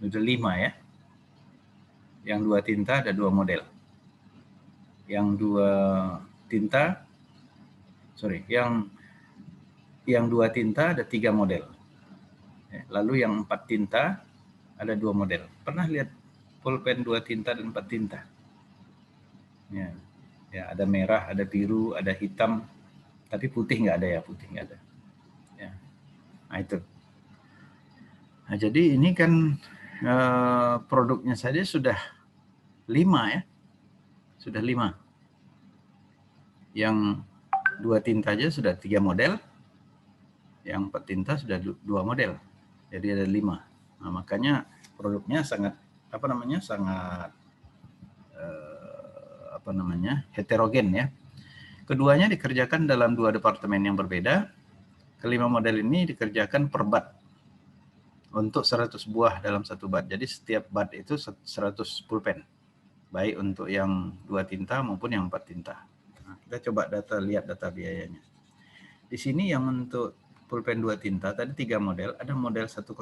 Udah 5 ya. Yang 2 tinta ada 2 model. Yang 2 tinta, yang 2 tinta ada 3 model. Lalu yang 4 tinta ada 2 model. Pernah lihat pulpen 2 tinta dan 4 tinta? Ya, ada merah, ada biru, ada hitam, tapi putih nggak ada ya, putih nggak ada. Ya. Nah itu. Nah, jadi ini kan produknya saja sudah 5 ya, sudah 5. Yang 2 tinta aja sudah 3 model, yang 4 tinta sudah 2 model, jadi ada 5. Nah, makanya produknya sangat heterogen ya. Keduanya dikerjakan dalam 2 departemen yang berbeda. Kelima model ini dikerjakan per bat untuk 100 buah dalam 1 bat. Jadi setiap bat itu 100 pulpen, baik untuk yang 2 tinta maupun yang 4 tinta. Nah, kita coba lihat data biayanya. Di sini yang untuk pulpen 2 tinta tadi 3 model, ada model 105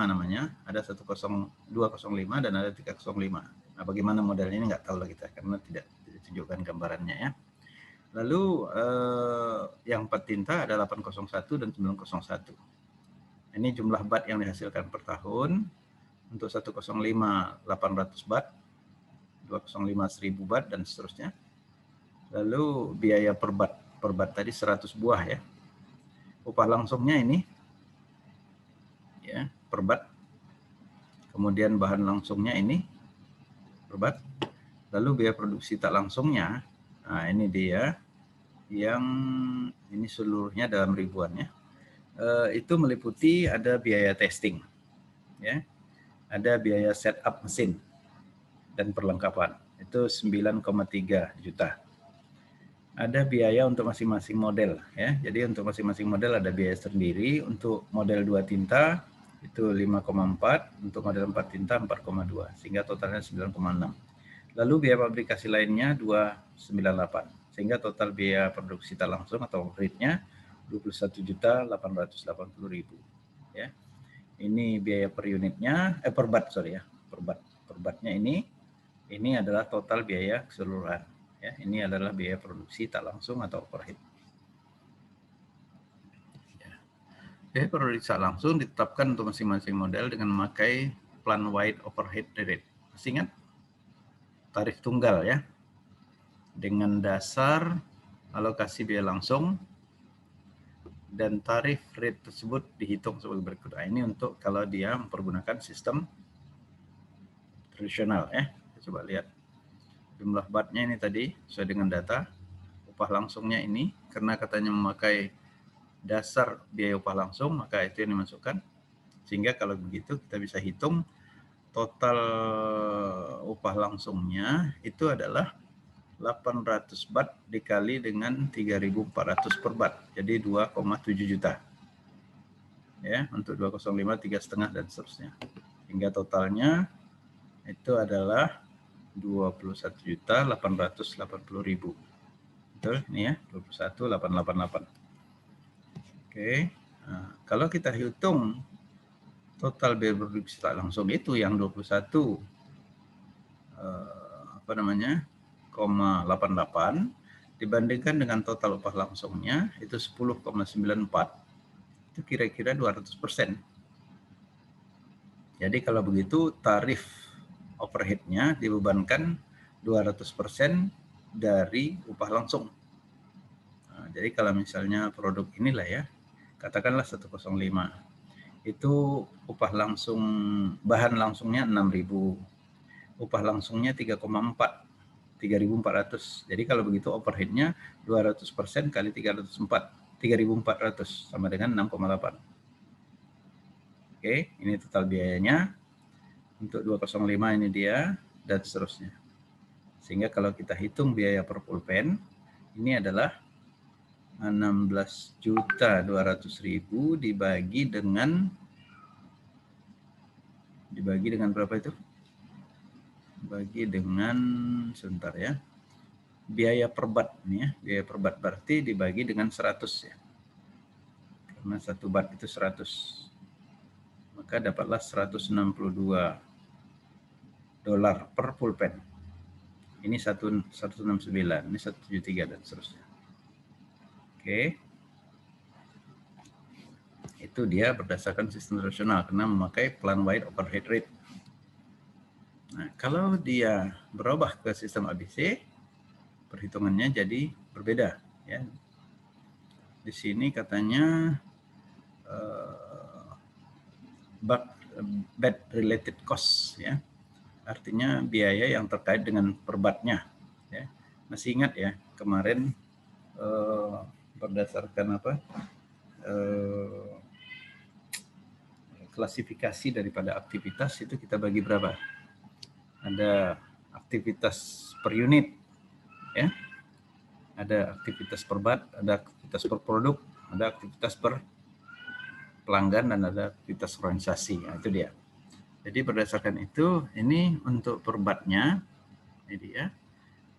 namanya, ada 205 dan ada 305. Nah, bagaimana modelnya ini nggak tahu lah kita karena tidak ditunjukkan gambarannya ya. Lalu yang 4 tinta ada 801 dan 901. Ini jumlah bat yang dihasilkan per tahun. Untuk 105 800 bat, 205 1000 bat dan seterusnya. Lalu biaya per bat tadi 100 buah ya. upah langsungnya ini ya per bat, kemudian bahan langsungnya ini per bat, lalu biaya produksi tak langsungnya, nah ini dia yang ini seluruhnya dalam ribuannya, itu meliputi ada biaya testing, ya, ada biaya setup mesin dan perlengkapan itu 9,3 juta. Ada biaya untuk masing-masing model, ya. Jadi untuk masing-masing model ada biaya sendiri. Untuk model 2 tinta itu 5,4, untuk model 4 tinta 4,2, sehingga totalnya 9,6. Lalu biaya fabrikasi lainnya 298, sehingga total biaya produksi tak langsung atau rate-nya 21.880.000, ya. Ini biaya per unitnya, per bat, sorry ya, per bat. Per batnya ini adalah total biaya keseluruhan. Ya, ini adalah biaya produksi tak langsung atau overhead. Ya. Biaya produksi tak langsung ditetapkan untuk masing-masing model dengan memakai plan wide overhead rate. Masih ingat? Tarif tunggal ya. Dengan dasar alokasi biaya langsung dan tarif rate tersebut dihitung sebagai berikut. Nah, ini untuk kalau dia mempergunakan sistem tradisional ya. Coba lihat. Jumlah batnya ini tadi sesuai dengan data, upah langsungnya ini karena katanya memakai dasar biaya upah langsung, maka itu yang dimasukkan, sehingga kalau begitu kita bisa hitung total upah langsungnya itu adalah 800 bat dikali dengan 3.400 per bat, jadi 2,7 juta ya, untuk 205, 3,5 dan seterusnya, hingga totalnya itu adalah 21.880.000. Betul ini ya, 21.888. Oke. Nah, kalau kita hitung total biaya produksi tak langsung itu yang 21 0,88 dibandingkan dengan total upah langsungnya itu 10,94, itu kira-kira 200%. Jadi kalau begitu tarif overhead-nya dibebankan 200% dari upah langsung. Nah, jadi kalau misalnya produk inilah ya, katakanlah 105, itu upah langsung, bahan langsungnya 6.000, upah langsungnya 3,4, 3.400. Jadi kalau begitu overhead-nya 200% kali 3.400 sama dengan 6,8. Oke, ini total biayanya. Untuk 205 ini dia, dan seterusnya. Sehingga kalau kita hitung biaya per pulpen, ini adalah 16.200.000 dibagi dengan berapa itu? Dibagi dengan, sebentar ya, biaya per bat ini ya, biaya per bat berarti dibagi dengan 100 ya. Karena satu bat itu 100. Maka dapatlah 162 dolar per pulpen. Ini 169, ini 173 dan seterusnya. Oke. Itu dia berdasarkan sistem tradisional karena memakai plan wide overhead rate. Nah, kalau dia berubah ke sistem ABC, perhitungannya jadi berbeda ya. Di sini katanya bat related cost ya. Artinya biaya yang terkait dengan perbatnya. Ya. Masih ingat ya kemarin berdasarkan apa klasifikasi daripada aktivitas itu kita bagi berapa? Ada aktivitas per unit, ya. Ada aktivitas per bat, ada aktivitas per produk, ada aktivitas per pelanggan dan ada aktivitas organisasi. Nah, itu dia. Jadi berdasarkan itu, ini untuk per batnya, ini dia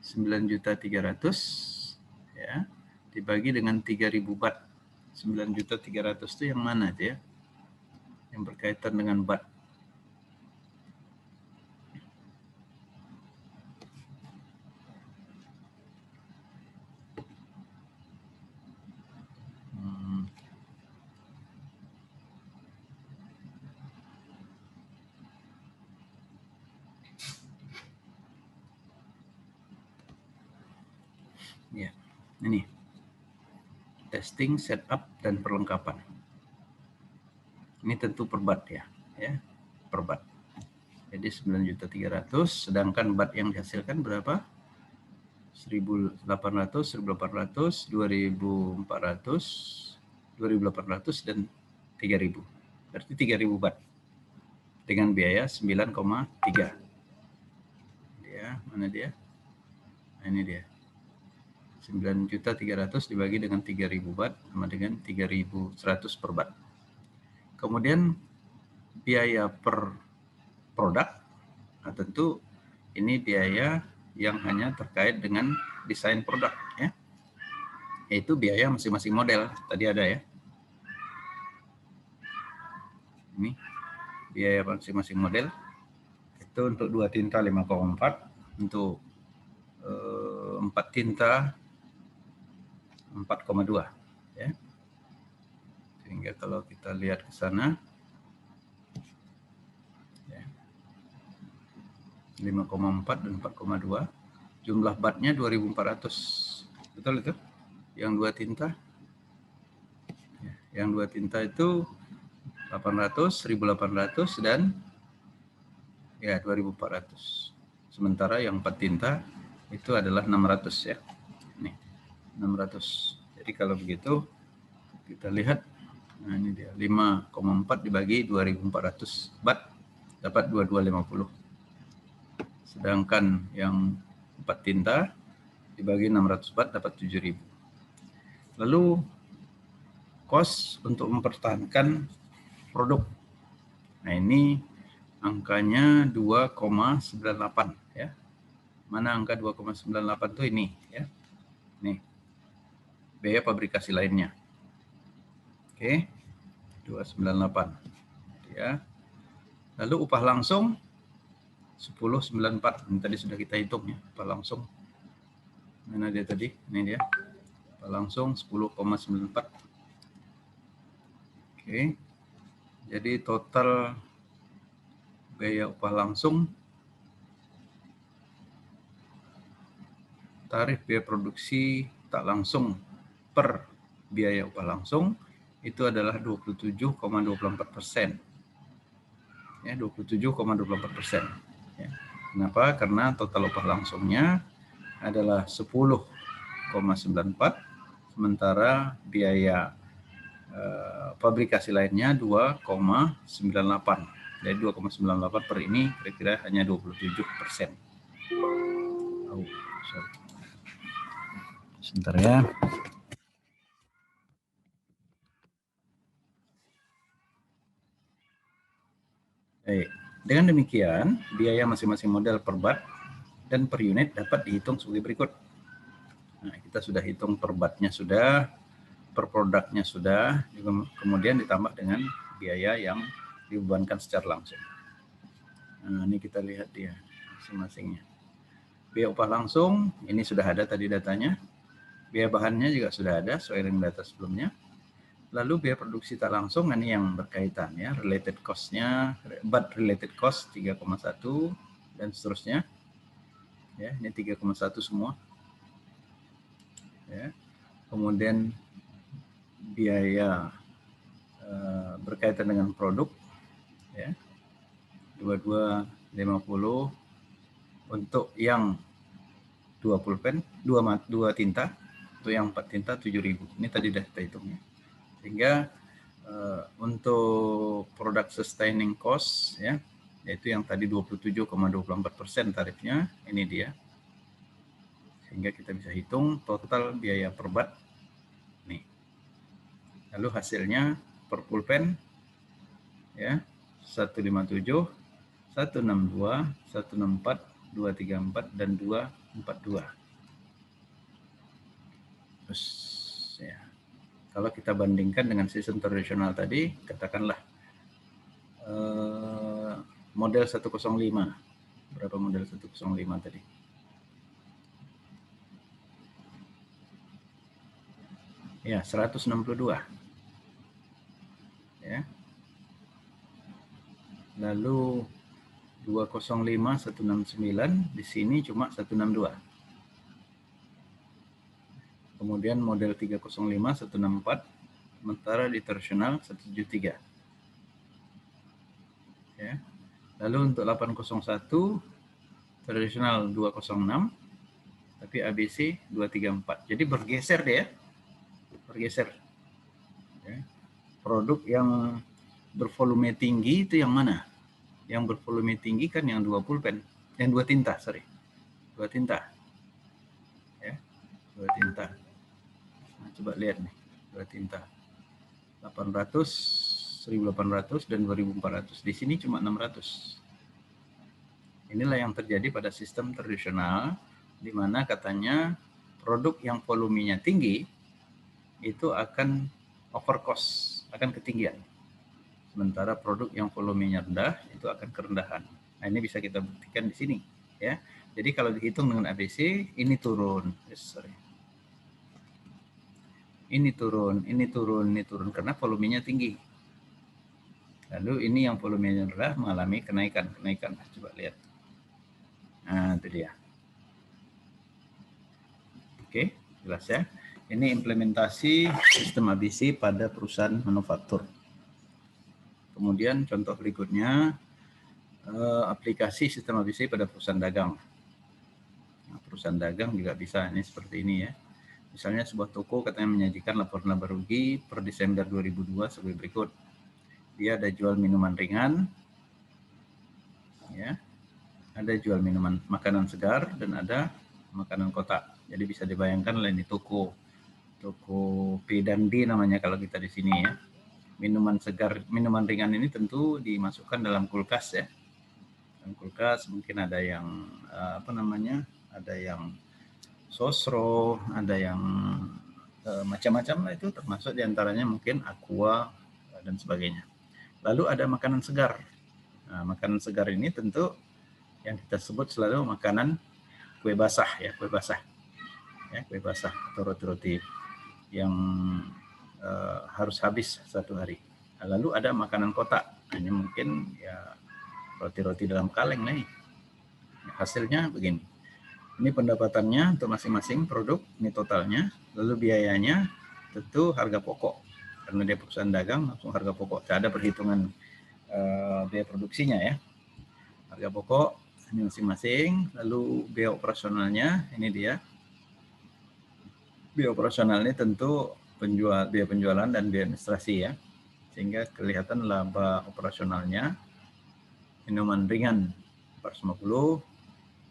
9.300.000 ya, dibagi dengan 3.000 bat. 9.300.000 itu yang mana itu ya? Yang berkaitan dengan bat. Ya, ini tes. testing, setup, dan perlengkapan. Ini tentu per bat ya, per bat. Jadi 9.300.000, sedangkan bat yang dihasilkan berapa? 1.800, 1.800, 2.400, 2.800 dan 3.000. Berarti 3.000 bat dengan biaya 9,3. Dia mana dia? Nah, ini dia. 9.300.000 dibagi dengan 3.000 bat sama dengan 3.100 per bat. Kemudian biaya per produk, nah tentu ini biaya yang hanya terkait dengan desain produk ya. Yaitu biaya masing-masing model. Tadi ada ya. Ini biaya masing-masing model. Itu untuk 2 tinta 5,4, untuk 4 tinta 4,2 ya. Sehingga kalau kita lihat ke sana ya, 5,4 dan 4,2, jumlah batnya 2.400. Betul itu? Yang 2 tinta. Ya, yang 2 tinta itu 800, 1.800 dan ya 2.400. Sementara yang 4 tinta itu adalah 600 ya. Nih, 600. Jadi kalau begitu kita lihat, nah ini dia 5,4 dibagi 2.400 bat dapat 2250. Sedangkan yang 4 tinta dibagi 600 bat dapat 7.000. Lalu cost untuk mempertahankan produk. Nah ini angkanya 2,98 ya. Mana angka 2,98 itu ini ya. Nih. Biaya pabrikasi lainnya. Oke. 298 ya. Lalu upah langsung 10,94. Ini tadi sudah kita hitung ya, upah langsung. Mana dia tadi? Ini dia. Upah langsung 10,94. Oke. Jadi total biaya upah langsung, tarif biaya produksi tak langsung per biaya upah langsung itu adalah 27,24%. Ya, 27,24%. Ya. Kenapa? Karena total upah langsungnya adalah 10,94, sementara biaya pabrikasi lainnya 2,98. Jadi 2,98 per ini kira-kira hanya 27%. Oh, sorry. Sebentar ya. Baik. Dengan demikian, biaya masing-masing model per bat dan per unit dapat dihitung sebagai berikut. Nah, kita sudah hitung per batnya sudah, per produknya sudah, kemudian ditambah dengan biaya yang dibebankan secara langsung. Nah, ini kita lihat dia masing-masingnya. Biaya upah langsung, ini sudah ada tadi datanya. Biaya bahannya juga sudah ada sesuai dengan data sebelumnya. Lalu biaya produksi tak langsung, ini yang berkaitan ya, related cost-nya, but related cost 3,1 dan seterusnya. Ya, ini 3,1 semua. Ya. Kemudian biaya berkaitan dengan produk ya. 2250 untuk yang 2 pulpen, 2 tinta, untuk yang 4 tinta 7.000. Ini tadi sudah kita hitungnya. Sehingga untuk product sustaining cost ya, yaitu yang tadi 27,24% tarifnya, ini dia. Sehingga kita bisa hitung total biaya per bat. Nih. Lalu hasilnya per pulpen ya 157, 162, 164, 234 dan 242. Terus ya, kalau kita bandingkan dengan sistem tradisional tadi, katakanlah model 105. Berapa model 105 tadi? Ya, 162. Ya. Lalu 205, 169, di sini cuma 162. Kemudian model 305 164, sementara di tradisional 173. Ya. Lalu untuk 801 tradisional 206, tapi ABC 234. Jadi bergeser deh ya, bergeser. Ya. Produk yang bervolume tinggi itu yang mana? Yang bervolume tinggi kan yang 2 pulpen, yang 2 tinta, sorry. 2 tinta. Ya, 2 tinta. Nah, coba lihat nih, 2 tinta. 800, 1800 dan 2400. Di sini cuma 600. Inilah yang terjadi pada sistem tradisional, di mana katanya produk yang volumenya tinggi itu akan overcost, akan ketinggian. Sementara produk yang volumenya rendah itu akan kerendahan. Nah, ini bisa kita buktikan di sini, ya. Jadi kalau dihitung dengan ABC, ini turun. Ini turun, ini turun, ini turun karena volumenya tinggi. Lalu ini yang volumenya rendah mengalami kenaikan. Coba lihat. Nah, itu dia. Oke, jelas ya. Ini implementasi sistem ABC pada perusahaan manufaktur. Kemudian contoh berikutnya, aplikasi sistem ABC pada perusahaan dagang. Nah, perusahaan dagang juga bisa, ini seperti ini ya. Misalnya sebuah toko katanya menyajikan laporan laba rugi per Desember 2002 sebagai berikut. Dia ada jual minuman ringan, ya, ada jual minuman makanan segar dan ada makanan kotak. Jadi bisa dibayangkan lah ini toko P dan D namanya kalau kita di sini ya. Minuman segar, minuman ringan ini tentu dimasukkan dalam kulkas ya. Dalam kulkas mungkin ada yang ada yang sosro, ada yang macam-macam lah, itu termasuk diantaranya mungkin aqua dan sebagainya. Lalu ada makanan segar. Nah, makanan segar ini tentu yang kita sebut selalu makanan kue basah ya, kue basah atau roti-roti yang harus habis satu hari. Nah, lalu ada makanan kotak. Nah, ini mungkin ya roti-roti dalam kaleng nih. Hasilnya begini. Ini pendapatannya untuk masing-masing produk, ini totalnya. Lalu biayanya tentu harga pokok. Karena dia perusahaan dagang, langsung harga pokok. Tidak ada perhitungan biaya produksinya ya. Harga pokok ini masing-masing. Lalu biaya operasionalnya, ini dia. Biaya operasionalnya tentu biaya penjualan dan biaya administrasi ya. Sehingga kelihatan laba operasionalnya. Minuman ringan 450,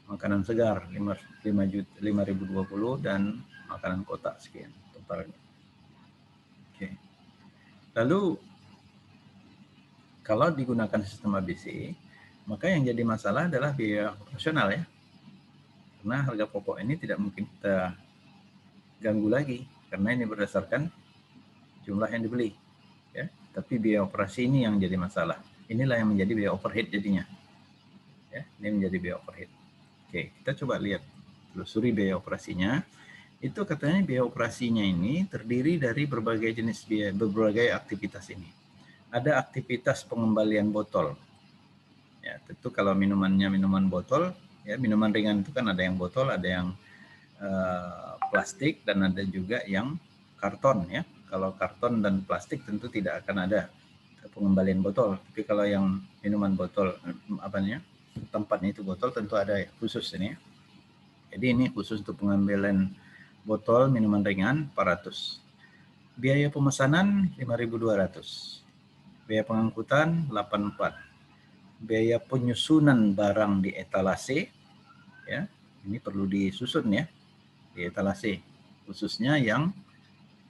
makanan segar 5.020 dan makanan kotak sekian totalnya. Oke. Lalu kalau digunakan sistem ABC, maka yang jadi masalah adalah biaya operasional ya. Karena harga pokok ini tidak mungkin kita ganggu lagi karena ini berdasarkan jumlah yang dibeli ya. Tapi biaya operasi ini yang jadi masalah. Inilah yang menjadi biaya overhead jadinya. Ya, ini menjadi biaya overhead. Oke, kita coba lihat telusuri biaya operasinya. Itu katanya biaya operasinya ini terdiri dari berbagai jenis biaya, berbagai aktivitas ini. Ada aktivitas pengembalian botol. Ya, tentu kalau minumannya minuman botol, ya minuman ringan itu kan ada yang botol, ada yang plastik dan ada juga yang karton ya. Kalau karton dan plastik tentu tidak akan ada pengembalian botol. Tapi kalau yang minuman botol tempatnya itu botol tentu ada khusus ini. Jadi ini khusus untuk pengambilan botol minuman ringan 400. Biaya pemesanan 5.200. Biaya pengangkutan 84. Biaya penyusunan barang di etalase ya. Ini perlu disusun ya. Di etalase khususnya yang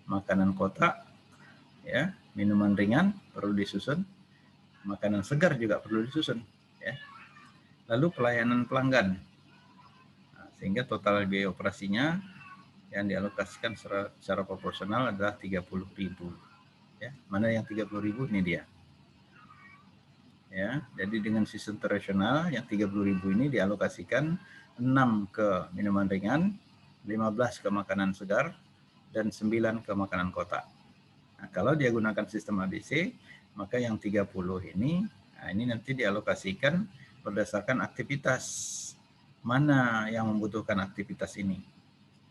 makanan kotak ya, minuman ringan perlu disusun. Makanan segar juga perlu disusun ya. Lalu pelayanan pelanggan, nah, sehingga total biaya operasinya yang dialokasikan secara proporsional adalah 30.000. Ya, mana yang 30.000 ini dia. Ya, jadi dengan sistem tradisional yang 30.000 ini dialokasikan 6 ke minuman ringan, 15 ke makanan segar, dan 9 ke makanan kotak. Nah, kalau dia gunakan sistem ABC, maka yang 30 ini, nah ini nanti dialokasikan berdasarkan aktivitas. Mana yang membutuhkan aktivitas ini?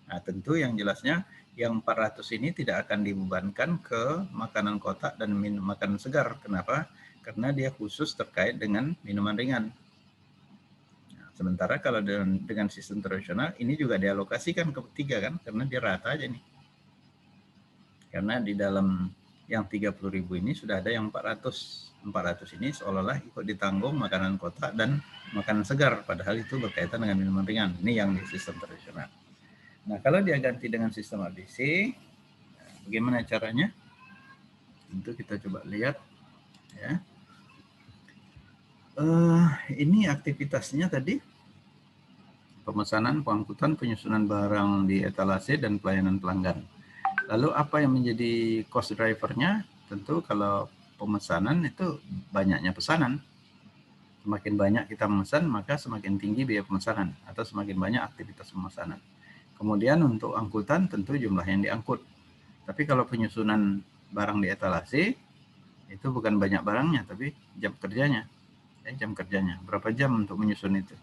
Nah, tentu yang jelasnya yang 400 ini tidak akan dibebankan ke makanan kotak dan makanan segar. Kenapa? Karena dia khusus terkait dengan minuman ringan. Nah, sementara kalau dengan sistem tradisional ini juga dialokasikan ke tiga kan, karena dia rata aja nih. Karena di dalam yang 30.000 ini sudah ada yang 400. 400 ini seolah-olah ikut ditanggung makanan kotak dan makanan segar, padahal itu berkaitan dengan minuman ringan. Ini yang di sistem tradisional. Nah, kalau dia ganti dengan sistem ABC, bagaimana caranya? Tentu kita coba lihat. Ya. Ini aktivitasnya tadi, pemesanan, pengangkutan, penyusunan barang di etalase, dan pelayanan pelanggan. Lalu apa yang menjadi cost drivernya? Tentu kalau pemesanan itu banyaknya pesanan. Semakin banyak kita memesan, maka semakin tinggi biaya pemesanan atau semakin banyak aktivitas pemesanan. Kemudian untuk angkutan tentu jumlah yang diangkut. Tapi kalau penyusunan barang di etalase itu bukan banyak barangnya, tapi jam kerjanya. Jam kerjanya, berapa jam untuk menyusun itu.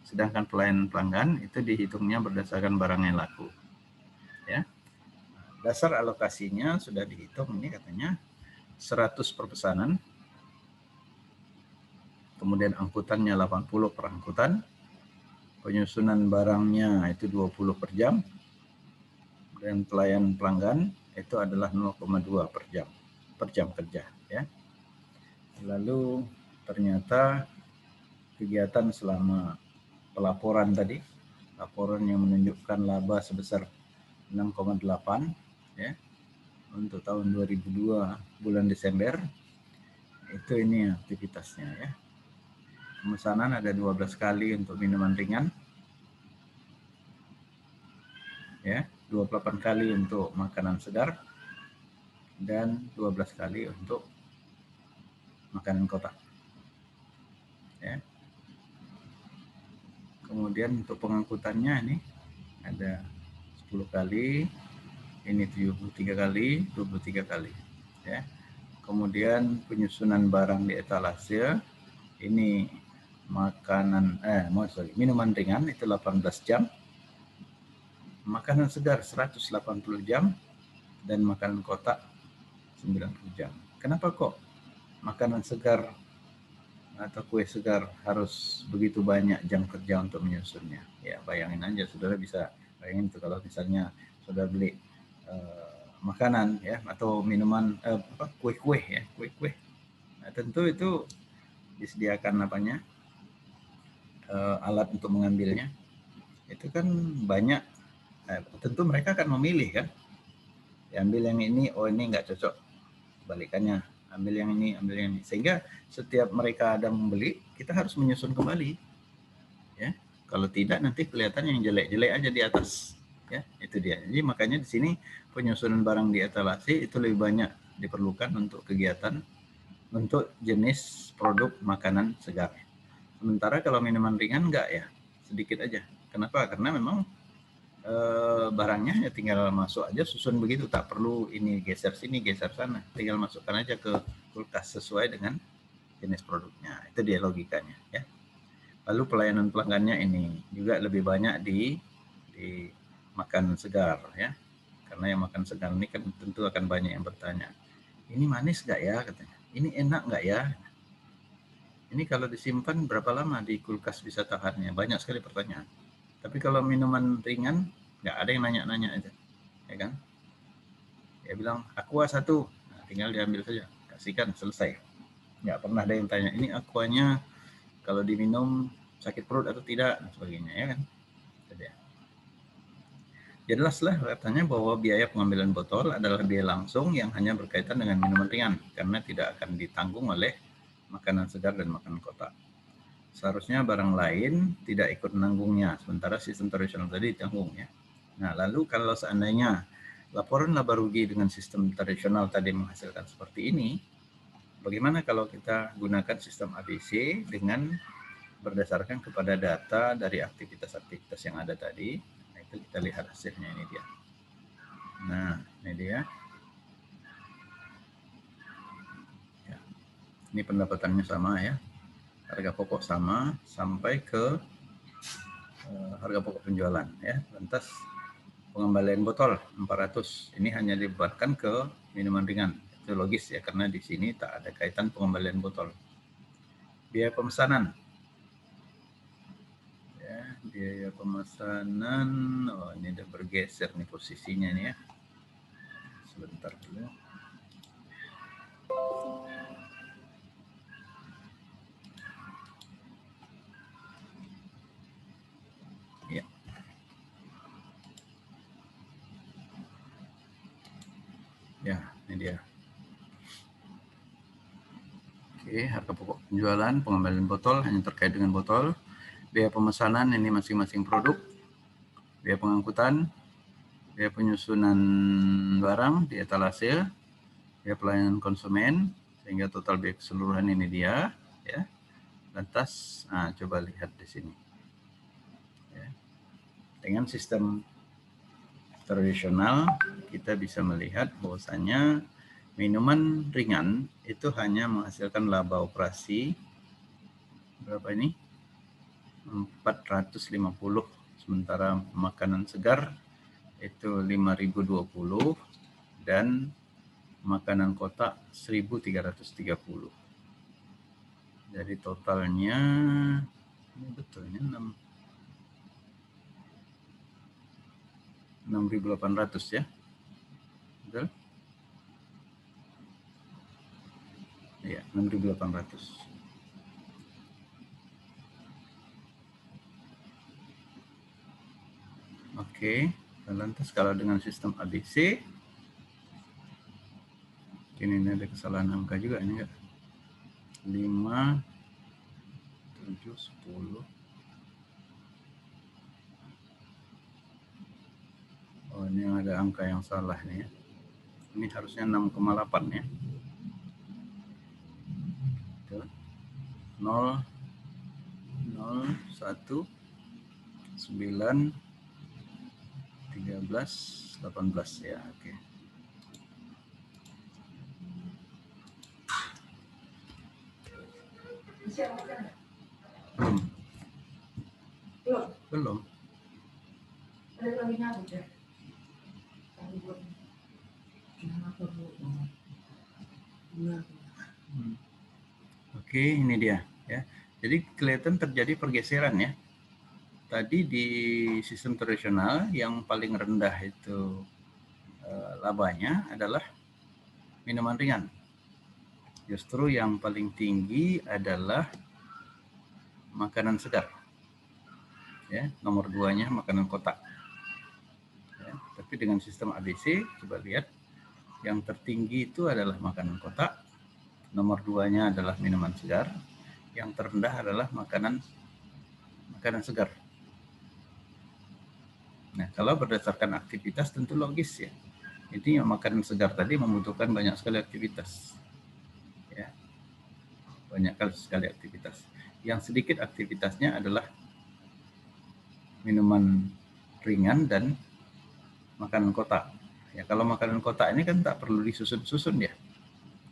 Sedangkan pelayanan pelanggan itu dihitungnya berdasarkan barang yang laku. Ya. Dasar alokasinya sudah dihitung, ini katanya 100 per pesanan, kemudian angkutannya 80 per angkutan, penyusunan barangnya itu 20 per jam, dan pelayanan pelanggan itu adalah 0,2 per jam kerja. Ya. Lalu ternyata kegiatan selama pelaporan tadi, laporan yang menunjukkan laba sebesar 6,8 ya, untuk tahun 2002 bulan Desember, itu ini aktivitasnya ya. Pemesanan ada 12 kali untuk minuman ringan, ya, 28 kali untuk makanan segar, dan 12 kali untuk makanan kotak. Ya. Kemudian untuk pengangkutannya ini ada 10 kali, ini 73 kali, 23 kali. Ya. Kemudian penyusunan barang di etalase, ini minuman ringan itu 18 jam, makanan segar 180 jam, dan makanan kotak 90 jam. Kenapa kok makanan segar atau kue segar harus begitu banyak jam kerja untuk menyusunnya? Ya, bayangin aja, saudara bisa bayangin itu kalau misalnya saudara beli makanan ya atau minuman kue-kue ya, kue-kue. Nah, tentu itu disediakan alat untuk mengambilnya. Itu kan banyak. Tentu mereka akan memilih kan. Ambil yang ini, oh ini nggak cocok. Balikannya, ambil yang ini, ambil yang ini. Sehingga setiap mereka ada membeli, kita harus menyusun kembali. Ya, kalau tidak nanti kelihatan yang jelek-jelek aja di atas. Ya, itu dia. Jadi makanya di sini penyusunan barang di etalase itu lebih banyak diperlukan untuk kegiatan untuk jenis produk makanan segar. Sementara kalau minuman ringan enggak ya, sedikit aja. Kenapa? Karena memang barangnya ya tinggal masuk aja, susun begitu, tak perlu ini geser sini, geser sana. Tinggal masukkan aja ke kulkas sesuai dengan jenis produknya. Itu dia logikanya ya. Lalu pelayanan pelanggannya ini juga lebih banyak di makan segar ya, karena yang makan segar ini kan tentu akan banyak yang bertanya, ini manis nggak ya katanya, ini enak nggak ya, ini kalau disimpan berapa lama di kulkas bisa tahannya, banyak sekali pertanyaan. Tapi kalau minuman ringan nggak ada yang nanya-nanya aja, ya kan? Dia bilang aqua 1, nah, tinggal diambil saja, kasihkan, selesai. Nggak pernah ada yang tanya ini aquanya kalau diminum sakit perut atau tidak dan sebagainya, ya kan? Jelaslah katanya bahwa biaya pengambilan botol adalah biaya langsung yang hanya berkaitan dengan minuman ringan karena tidak akan ditanggung oleh makanan segar dan makanan kotak. Seharusnya barang lain tidak ikut menanggungnya, sementara sistem tradisional tadi ditanggung ya. Nah, lalu kalau seandainya laporan laba rugi dengan sistem tradisional tadi menghasilkan seperti ini, bagaimana kalau kita gunakan sistem ABC dengan berdasarkan kepada data dari aktivitas-aktivitas yang ada tadi? Kita lihat hasilnya, ini dia. Nah, ini dia. Ya. Ini pendapatannya sama ya. Harga pokok sama sampai ke harga pokok penjualan ya. Lantas Pengembalian botol 400. Ini hanya dibebankan ke minuman ringan. Itu logis ya, karena di sini tak ada kaitan pengembalian botol. Biaya pemesanan. Ya, biaya pemesanan. Oh, ini udah bergeser nih posisinya nih ya. Sebentar dulu. Ya. Ya, ini dia. Oke, harga pokok penjualan, pengembalian botol hanya terkait dengan botol. Biaya pemesanan ini masing-masing produk. Biaya pengangkutan, biaya penyusunan barang di etalase, biaya pelayanan konsumen, sehingga total biaya keseluruhan ini dia. Ya. Lantas, coba lihat di sini. Ya. Dengan sistem tradisional, kita bisa melihat bahwasanya minuman ringan itu hanya menghasilkan laba operasi berapa ini? 450, sementara makanan segar itu 5.020 dan makanan kotak 1.330. Jadi totalnya ini betulnya 6.800 ya. Betul? Iya, 6.800. Oke, lantas kalau dengan sistem ABC, ini ada kesalahan angka juga ini enggak? 5, 7, 10. Oh, ini ada angka yang salah nih ya. Ini harusnya 6,8 ya. 0, 0, 1, 9, 13, 18 ya, oke. Belum. Oke, ini dia ya. Jadi kelihatan terjadi pergeseran ya. Tadi di sistem tradisional yang paling rendah itu labanya adalah minuman ringan. Justru yang paling tinggi adalah makanan segar. Ya, nomor 2-nya makanan kotak. Ya, tapi dengan sistem ABC, coba lihat, yang tertinggi itu adalah makanan kotak, nomor 2-nya adalah minuman segar, yang terendah adalah makanan segar. Nah, kalau berdasarkan aktivitas tentu logis ya. Ini makanan segar tadi membutuhkan banyak sekali aktivitas. Ya. Banyak sekali aktivitas. Yang sedikit aktivitasnya adalah minuman ringan dan makanan kotak. Ya, kalau makanan kotak ini kan tak perlu disusun-susun ya.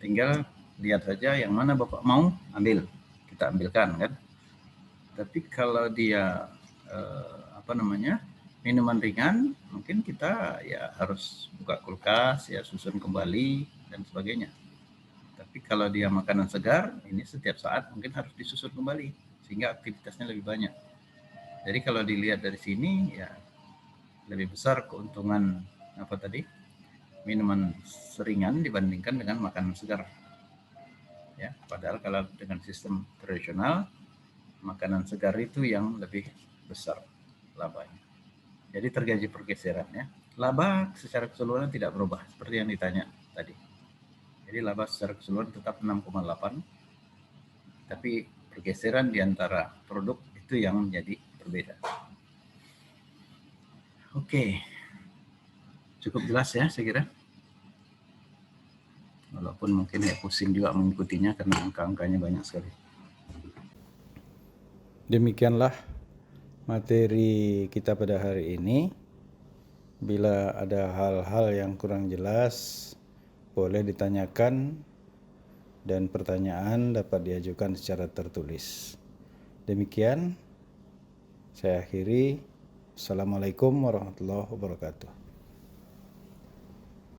Tinggal lihat saja yang mana Bapak mau ambil, kita ambilkan kan. Tapi kalau dia minuman ringan, mungkin kita ya harus buka kulkas, ya susun kembali dan sebagainya. Tapi kalau dia makanan segar, ini setiap saat mungkin harus disusun kembali sehingga aktivitasnya lebih banyak. Jadi kalau dilihat dari sini ya lebih besar keuntungan minuman seringan dibandingkan dengan makanan segar. Ya, padahal kalau dengan sistem tradisional makanan segar itu yang lebih besar labanya. Jadi terjadi pergeseran ya. Laba secara keseluruhan tidak berubah seperti yang ditanya tadi. Jadi laba secara keseluruhan tetap 6,8. Tapi pergeseran di antara produk itu yang menjadi berbeda. Oke. Cukup jelas ya saya kira. Walaupun mungkin ya pusing juga mengikutinya karena angka-angkanya banyak sekali. Demikianlah materi kita pada hari ini. Bila ada hal-hal yang kurang jelas, boleh ditanyakan dan pertanyaan dapat diajukan secara tertulis. Demikian, saya akhiri. Assalamualaikum warahmatullahi wabarakatuh.